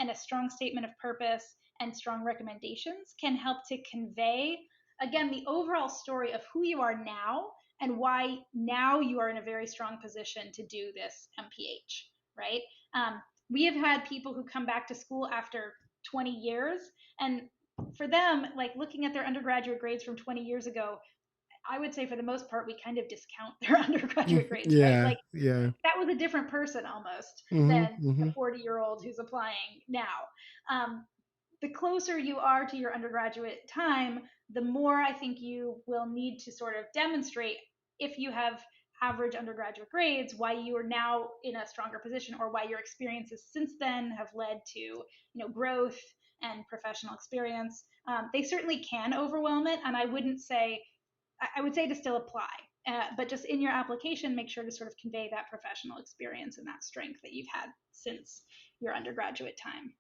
and a strong statement of purpose and strong recommendations can help to convey, again, the overall story of who you are now and why now you are in a very strong position to do this MPH, right? We have had people who come back to school after 20 years, and for them, like looking at their undergraduate grades from 20 years ago, I would say for the most part, we kind of discount their undergraduate grades, right? Yeah, Like yeah. that was a different person almost Mm-hmm, than the mm-hmm. 40-year-old who's applying now. The closer you are to your undergraduate time, the more I think you will need to sort of demonstrate, if you have average undergraduate grades, why you are now in a stronger position, or why your experiences since then have led to growth and professional experience. They certainly can overwhelm it, and I would say to still apply. But just in your application, make sure to sort of convey that professional experience and that strength that you've had since your undergraduate time.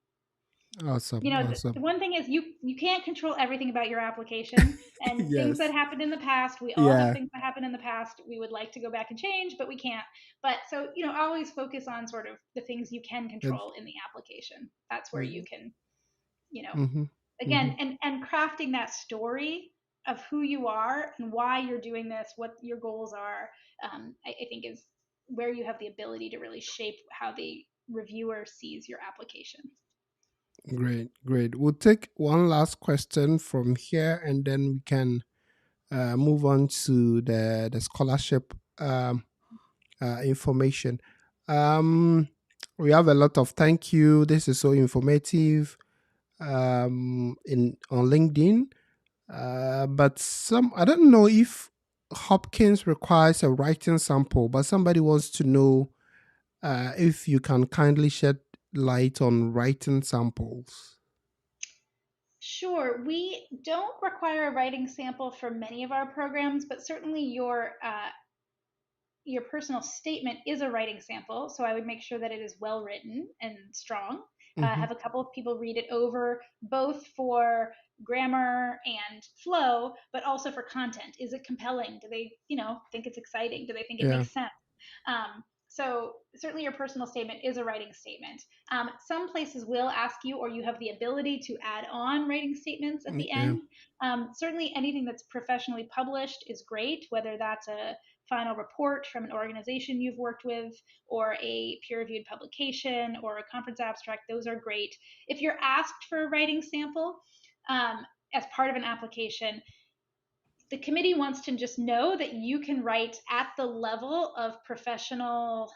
Awesome, The awesome. one thing is you can't control everything about your application, and things that Yes. happened in the past, we all have Yeah. things that happened in the past we would like to go back and change, but we can't. But so always focus on sort of the things you can control in the application. That's where you can, you know Mm-hmm, mm-hmm. again, and crafting that story of who you are and why you're doing this, what your goals are. I think is where you have the ability to really shape how the reviewer sees your application. Great, great. We'll take one last question from here, and then we can move on to the scholarship information. Um, we have a lot of thank you. This is so informative in on LinkedIn. But some I don't know if Hopkins requires a writing sample, but somebody wants to know if you can kindly shed light on writing samples. Sure, we don't require a writing sample for many of our programs, but certainly your personal statement is a writing sample, so I would make sure that it is well written and strong. Mm-hmm. Have a couple of people read it over, both for grammar and flow, but also for content. Is it compelling? Do they, think it's exciting? Do they think it Yeah. makes sense? So certainly your personal statement is a writing statement. Some places will ask you, or you have the ability to add on writing statements at the Yeah. end. Certainly anything that's professionally published is great, whether that's a final report from an organization you've worked with, or a peer-reviewed publication, or a conference abstract. Those are great. If you're asked for a writing sample as part of an application, the committee wants to just know that you can write at the level of professional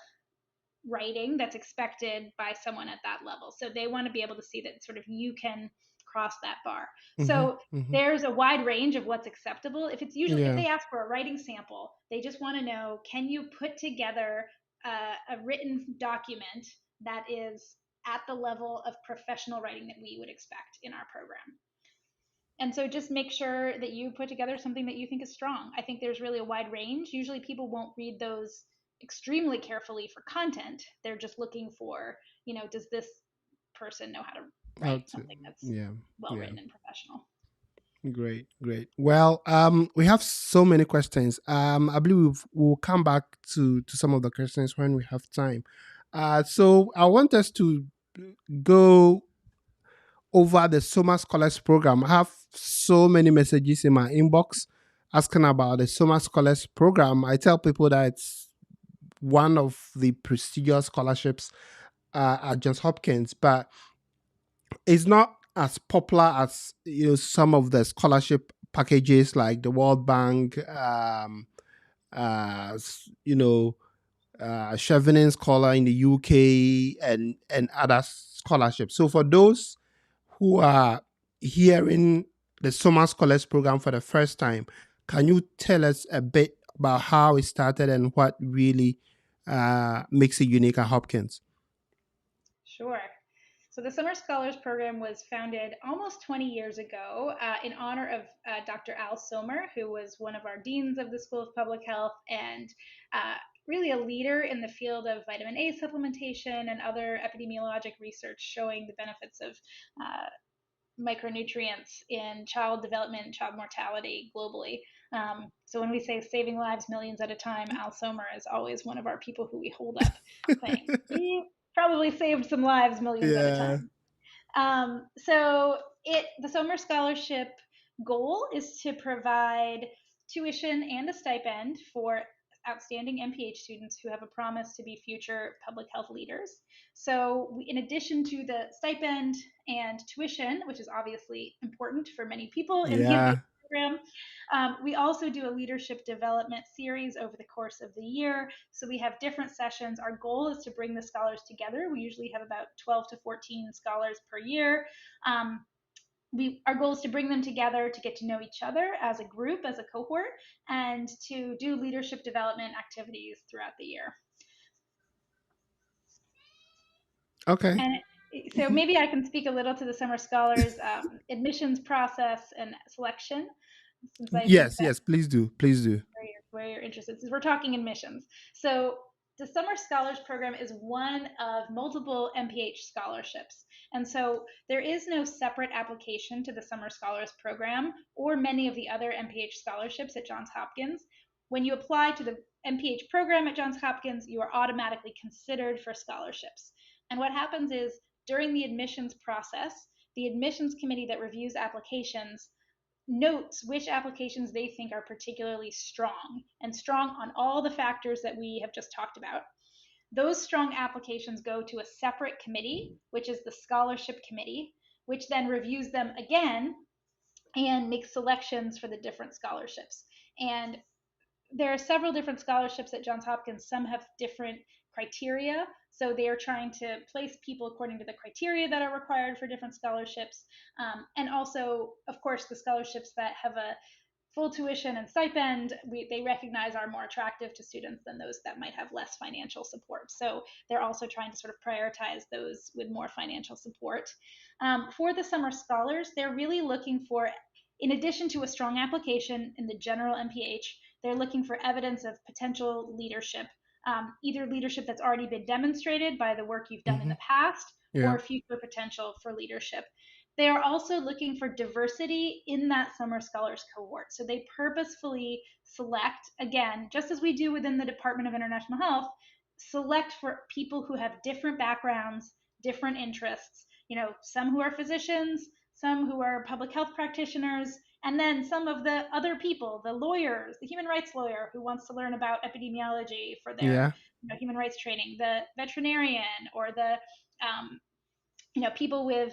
writing that's expected by someone at that level. So they want to be able to see that sort of you can cross that bar. Mm-hmm. So Mm-hmm. there's a wide range of what's acceptable. If Yeah. they ask for a writing sample, they just want to know, can you put together a written document that is at the level of professional writing that we would expect in our program. And so just make sure that you put together something that you think is strong. I think there's really a wide range. Usually people won't read those extremely carefully for content. They're just looking for, does this person know how to How write to? something that's Yeah. well Yeah. written and professional? Great, great. Well, we have so many questions. I believe we'll come back to some of the questions when we have time. So I want us to go over the Summer Scholars Program. I have so many messages in my inbox asking about the Summer Scholars Program. I tell people that it's one of the prestigious scholarships at Johns Hopkins, but it's not as popular as some of the scholarship packages like the World Bank, uh, s- you know, Chevening Scholar in the UK, and other scholarships. So for those who are hearing the Summer Scholars Program for the first time, can you tell us a bit about how it started and what really makes it unique at Hopkins? Sure. So the Summer Scholars Program was founded almost 20 years ago in honor of Dr. Al Sommer, who was one of our deans of the School of Public Health and really a leader in the field of vitamin A supplementation and other epidemiologic research showing the benefits of micronutrients in child development and child mortality globally. So when we say saving lives millions at a time, Al Sommer is always one of our people who we hold up saying, he probably saved some lives millions at a Yeah. time. The Sommer Scholarship goal is to provide tuition and a stipend for outstanding MPH students who have a promise to be future public health leaders. So, in addition to the stipend and tuition, which is obviously important for many people in the MPH program, we also do a leadership development series over the course of the year. So we have different sessions. Our goal is to bring the scholars together. We usually have about 12 to 14 scholars per year. Our goal is to bring them together to get to know each other as a group, as a cohort, and to do leadership development activities throughout the year. Okay. And so maybe I can speak a little to the Summer Scholars admissions process and selection. Yes, please do. Please do. Where you're interested, since we're talking admissions. So the Summer Scholars Program is one of multiple MPH scholarships. And so there is no separate application to the Summer Scholars Program or many of the other MPH scholarships at Johns Hopkins. When you apply to the MPH program at Johns Hopkins, you are automatically considered for scholarships. And what happens is during the admissions process, the admissions committee that reviews applications notes which applications they think are particularly strong and strong on all the factors that we have just talked about. Those strong applications go to a separate committee, which is the scholarship committee, which then reviews them again and makes selections for the different scholarships. And there are several different scholarships at Johns Hopkins. Some have different criteria. So they are trying to place people according to the criteria that are required for different scholarships. And also, of course, the scholarships that have a full tuition and stipend, they recognize are more attractive to students than those that might have less financial support. So they're also trying to sort of prioritize those with more financial support. For the summer scholars, they're really looking for, in addition to a strong application in the general MPH, they're looking for evidence of potential leadership, either leadership that's already been demonstrated by the work you've done in the past or future potential for leadership. They are also looking for diversity in that summer scholars cohort. So they purposefully select, again, just as we do within the Department of International Health, select for people who have different backgrounds, different interests, some who are physicians, some who are public health practitioners, and then some of the other people, the lawyers, the human rights lawyer who wants to learn about epidemiology for their human rights training, the veterinarian, or the people with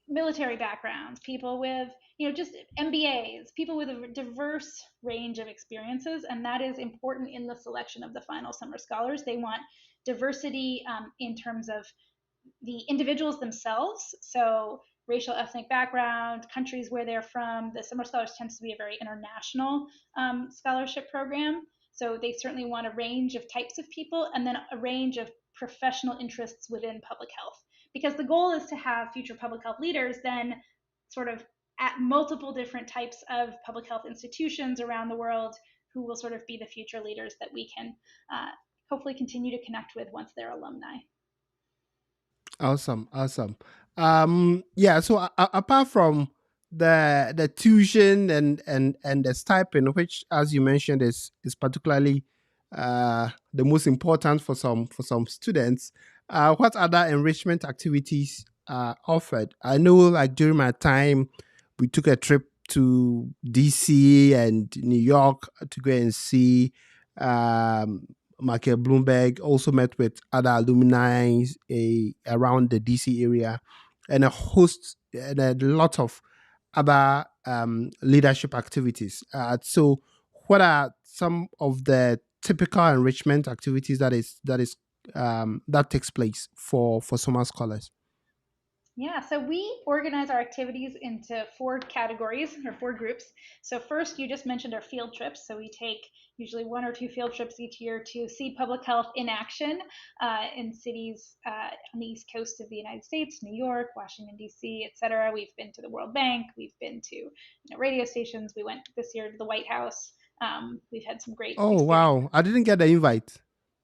military backgrounds, people with just MBAs, people with a diverse range of experiences, and that is important in the selection of the final summer scholars. They want diversity in terms of the individuals themselves, so racial, ethnic background, countries where they're from. The Summer Scholars tends to be a very international scholarship program, so they certainly want a range of types of people and then a range of professional interests within public health, because the goal is to have future public health leaders then sort of at multiple different types of public health institutions around the world who will sort of be the future leaders that we can hopefully continue to connect with once they're alumni. Awesome. So apart from the tuition and the stipend, which, as you mentioned, is particularly the most important for some students, what other enrichment activities are offered? I know, like during my time, we took a trip to DC and New York to go and see Michael Bloomberg, also met with other alumni around the DC area, and a lot of other leadership activities. So what are some of the typical enrichment activities that takes place for summer scholars? Yeah, so we organize our activities into 4 categories or 4 groups. So first, you just mentioned our field trips. So we take usually 1 or 2 field trips each year to see public health in action in cities on the East Coast of the United States, New York, Washington D.C., et cetera. We've been to the World Bank. We've been to radio stations. We went this year to the White House. We've had some great Oh, experiences. wow. I didn't get the invite.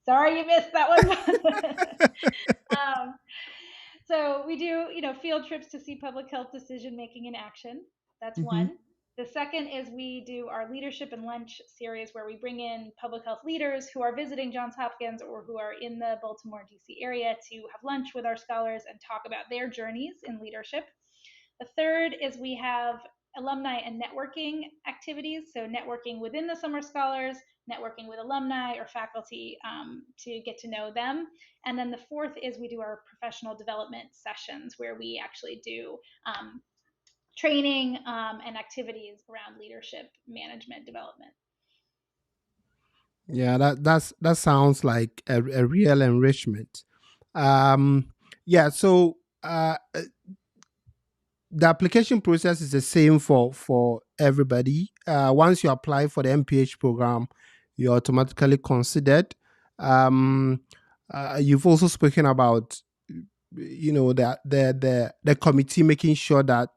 Sorry you missed that one. um, so we do, field trips to see public health decision making in action. That's Mm-hmm. one. The second is we do our leadership and lunch series where we bring in public health leaders who are visiting Johns Hopkins or who are in the Baltimore, D.C. area to have lunch with our scholars and talk about their journeys in leadership. The third is we have alumni and networking activities. So, networking within the summer scholars, networking with alumni or faculty to get to know them. And then the fourth is we do our professional development sessions where we actually do training and activities around leadership management development. Yeah, that sounds like a real enrichment. Yeah, so the application process is the same for everybody. Once you apply for the MPH program, you're automatically considered. Um, you've also spoken about, the committee making sure that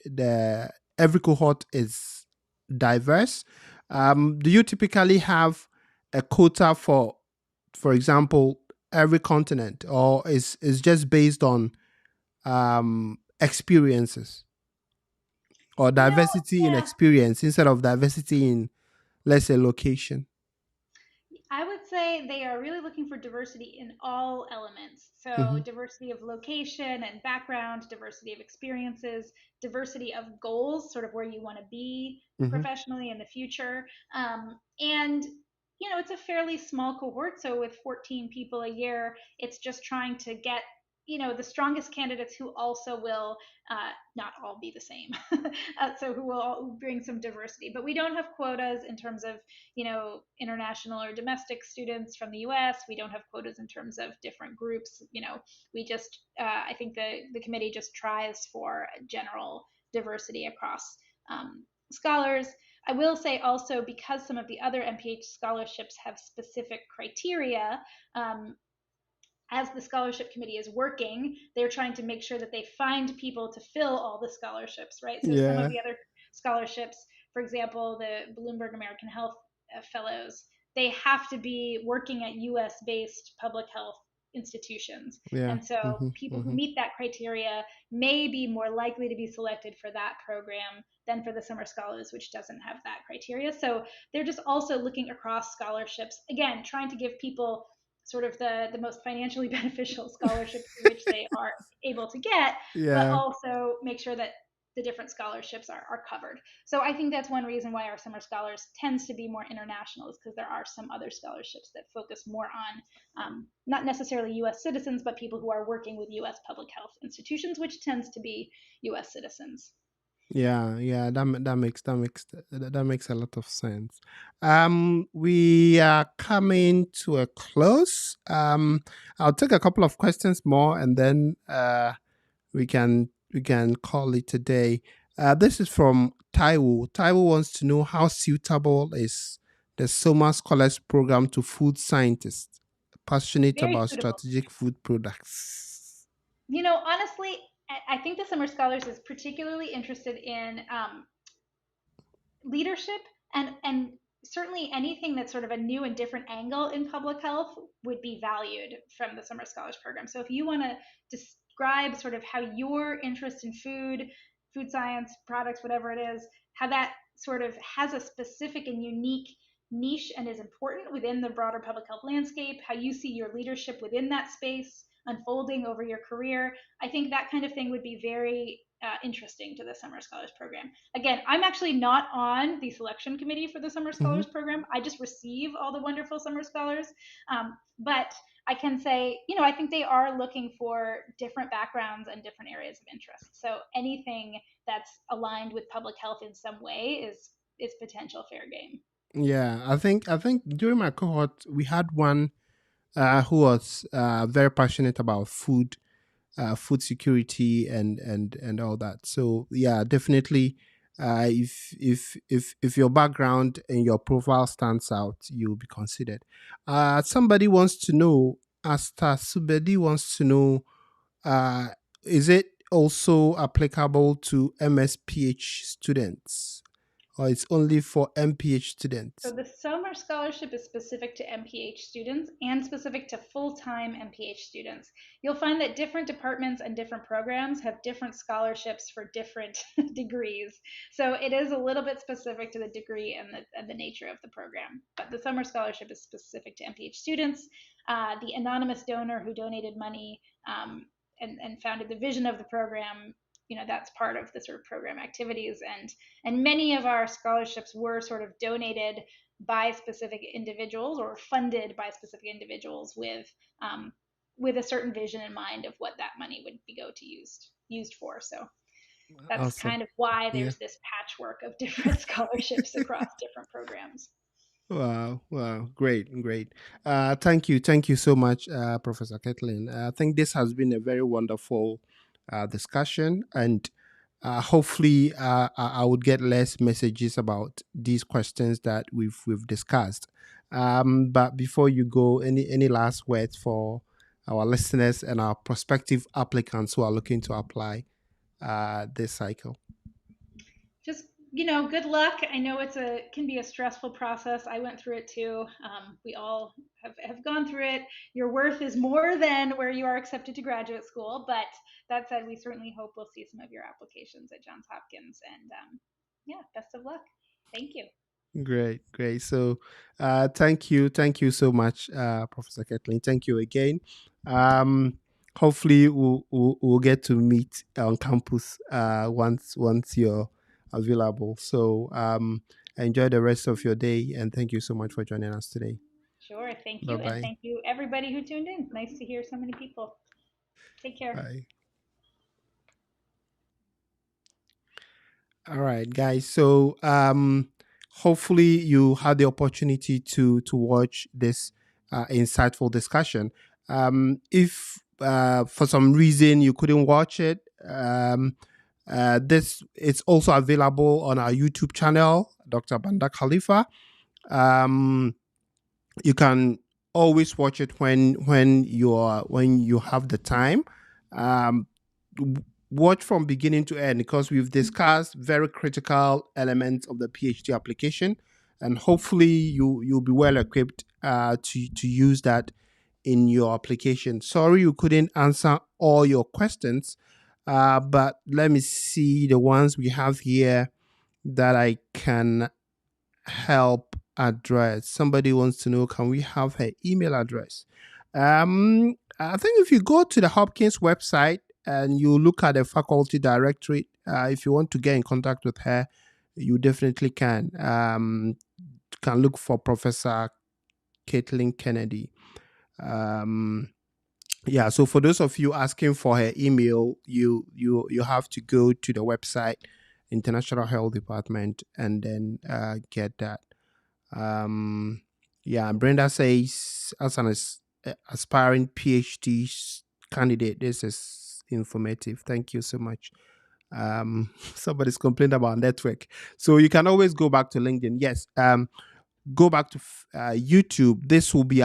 the every cohort is diverse. Do you typically have a quota for example, every continent, or is just based on experiences, or diversity in Yeah, experience instead of diversity in, let's say, location? I would say they are really looking for diversity in all elements. So, Mm-hmm. diversity of location and background, diversity of experiences, diversity of goals, sort of where you want to be Mm-hmm. professionally in the future. And it's a fairly small cohort. So, with 14 people a year, it's just trying to get the strongest candidates who also will not all be the same. So who will all bring some diversity, but we don't have quotas in terms of international or domestic students from the US. We don't have quotas in terms of different groups. We just, I think the committee just tries for general diversity across scholars. I will say also, because some of the other MPH scholarships have specific criteria, as the scholarship committee is working, they're trying to make sure that they find people to fill all the scholarships, right? So some of Yeah. the other scholarships, for example, the Bloomberg American Health Fellows, they have to be working at US based public health institutions. Yeah. And so Mm-hmm. people who Mm-hmm. meet that criteria may be more likely to be selected for that program than for the summer scholars, which doesn't have that criteria. So they're just also looking across scholarships, again, trying to give people sort of the most financially beneficial scholarships which they are able to get, but Yeah. also make sure that the different scholarships are covered. So I think that's one reason why our summer scholars tends to be more international, is because there are some other scholarships that focus more on not necessarily U.S. citizens, but people who are working with U.S. public health institutions, which tends to be U.S. citizens. Yeah, yeah, that makes a lot of sense. We are coming to a close. I'll take a couple of questions more, and then we can call it a day. This is from Taiwo. Taiwo wants to know how suitable is the Soma Scholars Program to food scientists passionate Very about suitable. strategic food products. Honestly, I think the summer scholars is particularly interested in leadership and certainly anything that's sort of a new and different angle in public health would be valued from the summer scholars program. So if you want to describe sort of how your interest in food science products, whatever it is, how that sort of has a specific and unique niche and is important within the broader public health landscape, how you see your leadership within that space unfolding over your career, I think that kind of thing would be very interesting to the summer scholars program. Again, I'm actually not on the selection committee for the summer Mm-hmm. scholars program. I just receive all the wonderful summer scholars. But I can say, I think they are looking for different backgrounds and different areas of interest. So anything that's aligned with public health in some way is potential fair game. Yeah, I think during my cohort we had one who was very passionate about food, food security and all that. So yeah, definitely. If your background and your profile stands out, you'll be considered. Somebody wants to know. Asta Subedi wants to know. Uh, is it also applicable to MSPH students, or it's only for MPH So students? the summer scholarship is specific to MPH students and specific to full-time MPH students. You'll find that different departments and different programs have different scholarships for different degrees. So it is a little bit specific to the degree and the nature of the program. But the summer scholarship is specific to MPH students. The anonymous donor who donated money and founded the vision of the program, that's part of the sort of program activities. And many of our scholarships were sort of donated by specific individuals or funded by specific individuals with a certain vision in mind of what that money would go to used for. So that's Awesome. kind of why Yeah. there's this patchwork of different scholarships across different programs. Wow, wow, great, great. Thank you so much, Professor Kathleen. I think this has been a very wonderful discussion, and hopefully, I would get less messages about these questions that we've discussed. But before you go, any last words for our listeners and our prospective applicants who are looking to apply this cycle? Just good luck. I know can be a stressful process. I went through it too. We all have gone through it. Your worth is more than where you are accepted to graduate school. But that said, we certainly hope we'll see some of your applications at Johns Hopkins. And yeah, best of luck. Thank you. Great, great. So, thank you so much, Professor Kathleen. Thank you again. Hopefully, we'll get to meet on campus once you're available. So, enjoy the rest of your day, and thank you so much for joining us today. Sure. Thank Bye you. And bye. thank you, everybody who tuned in. Nice to hear so many people. Take care. Bye. All right, guys. So, hopefully you had the opportunity to watch this insightful discussion. If for some reason you couldn't watch it, this it's also available on our YouTube channel, Dr. Banda Khalifa. You can always watch it when you have the time. Um, watch from beginning to end, because we've discussed very critical elements of the PhD application, and hopefully you'll be well equipped to use that in your application. Sorry you couldn't answer all your questions, but let me see the ones we have here that I can help address. Somebody wants to know, can we have her email address? I think if you go to the Hopkins website and you look at the faculty directory, if you want to get in contact with her, you definitely can. Can look for Professor Caitlin Kennedy. Yeah, so for those of you asking for her email, you have to go to the website, International Health Department, and then get that. Yeah, Brenda says, as an aspiring PhD candidate, this is informative. Thank you so much. Somebody's complained about network, so you can always go back to LinkedIn. Yes, go back to YouTube. This will be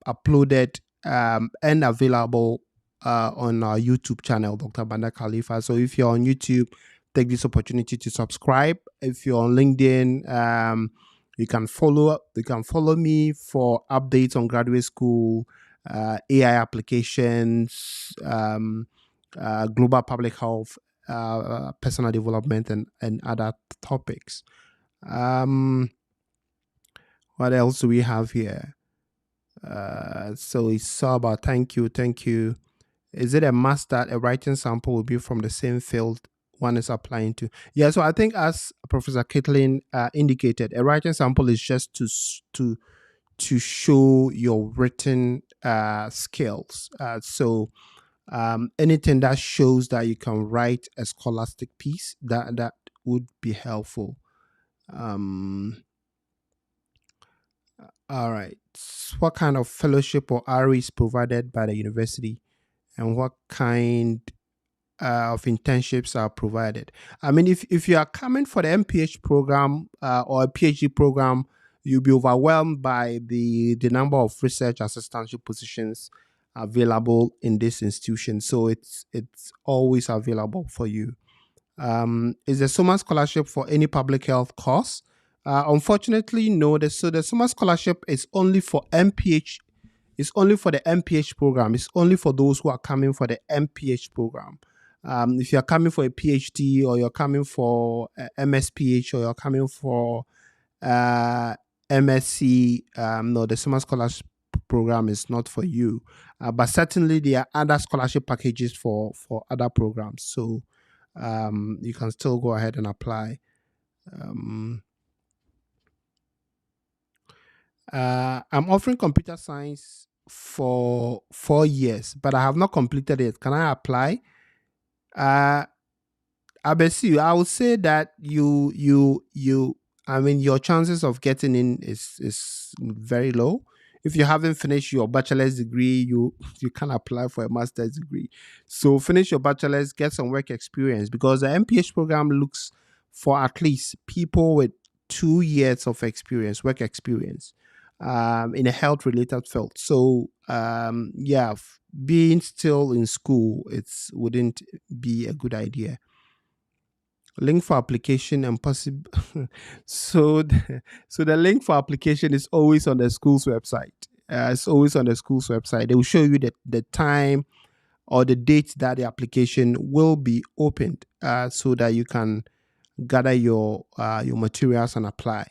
uploaded and available on our YouTube channel, Dr. Banda Khalifa. So if you're on YouTube, take this opportunity to subscribe. If you're on LinkedIn, you can follow me for updates on graduate school, AI applications, global public health, personal development, and other topics. What else do we have here? So it's all about thank you. Is it a must that a writing sample will be from the same field one is applying to? Yeah, so I think as Professor Caitlin indicated, a writing sample is just to show your written skills. So anything that shows that you can write a scholastic piece, that would be helpful. All right. What kind of fellowship or RE is provided by the university? and what kind of internships are provided. I mean, if you are coming for the MPH program or a PhD program, you'll be overwhelmed by the number of research assistantship positions available in this institution. So it's always available for you. Is the Summer Scholarship for any public health course? Unfortunately, no. The Summer Scholarship is only for MPH. It's only for the MPH program. It's only for those who are coming for the MPH program. If you're coming for a PhD or you're coming for MSPH or you're coming for MSc, no, the Summer Scholarship program is not for you. But certainly there are other scholarship packages for other programs. So you can still go ahead and apply. I'm offering computer science for 4 years, but I have not completed it. Can I apply? Abesi, I would say that your chances of getting in is very low. If you haven't finished your bachelor's degree, you can apply for a master's degree. So finish your bachelor's, get some work experience, because the MPH program looks for at least people with 2 years of experience, work experience, in a health-related field. So being still in school, wouldn't be a good idea. Link for application and possible. So the link for application is always on the school's website. It's always on the school's website. They will show you the time or the date that the application will be opened, so that you can gather your materials and apply.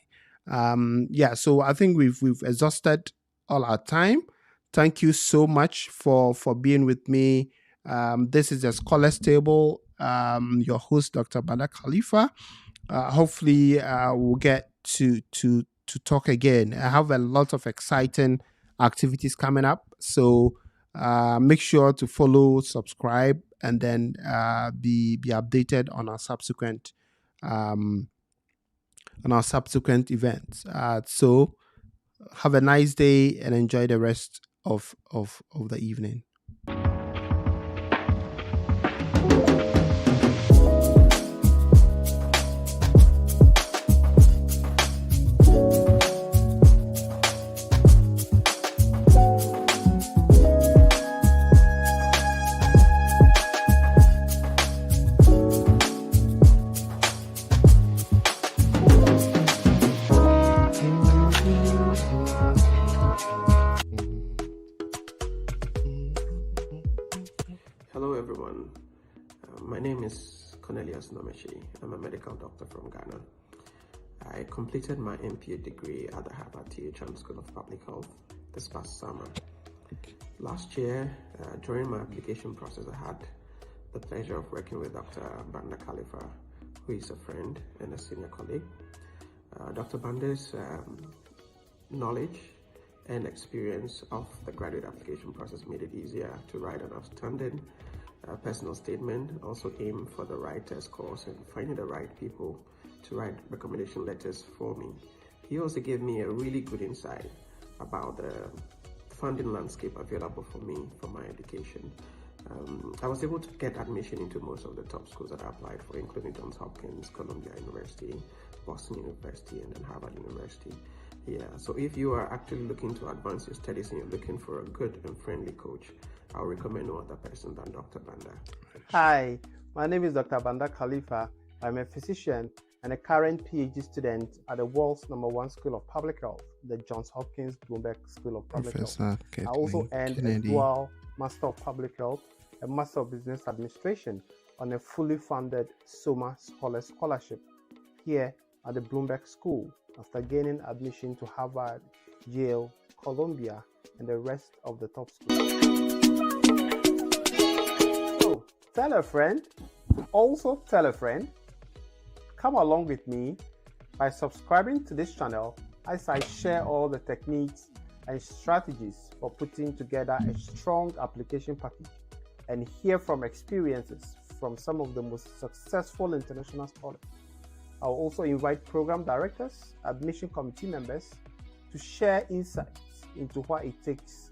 So I think we've exhausted all our time. Thank you so much for being with me. This is the Scholars Table. Your host, Dr. Banda Khalifa. Hopefully, we'll get to talk again. I have a lot of exciting activities coming up, so make sure to follow, subscribe, and then be updated on our subsequent events. So have a nice day and enjoy the rest of the evening. Hello everyone, my name is I'm a medical doctor from Ghana. I completed my MPA degree at the Harvard T.H. Johns School of Public Health this past summer. Last year, during my application process, I had the pleasure of working with Dr. Banda Khalifa, who is a friend and a senior colleague. Dr. Banda's knowledge and experience of the graduate application process made it easier to write an outstanding personal statement, also aim for the right test course and finding the right people to write recommendation letters for me. He also gave me a really good insight about the funding landscape available for me for my education. I was able to get admission into most of the top schools that I applied for, including Johns Hopkins, Columbia University, Boston University, and then Harvard University. Yeah, so if you are actually looking to advance your studies and you're looking for a good and friendly coach, I'll recommend no other person than Dr. Banda. Hi, my name is Dr. Banda Khalifa. I'm a physician and a current PhD student at the world's #1 School of Public Health, the Johns Hopkins Bloomberg School of Public Health. I also earned a dual Master of Public Health and Master of Business Administration on a fully funded SOMA Scholars Scholarship here at the Bloomberg School after gaining admission to Harvard, Yale, Columbia, and the rest of the top schools. So, tell a friend to also tell a friend. Come along with me by subscribing to this channel as I share all the techniques and strategies for putting together a strong application package and hear from experiences from some of the most successful international scholars. I'll also invite program directors, admission committee members to share insights into what it takes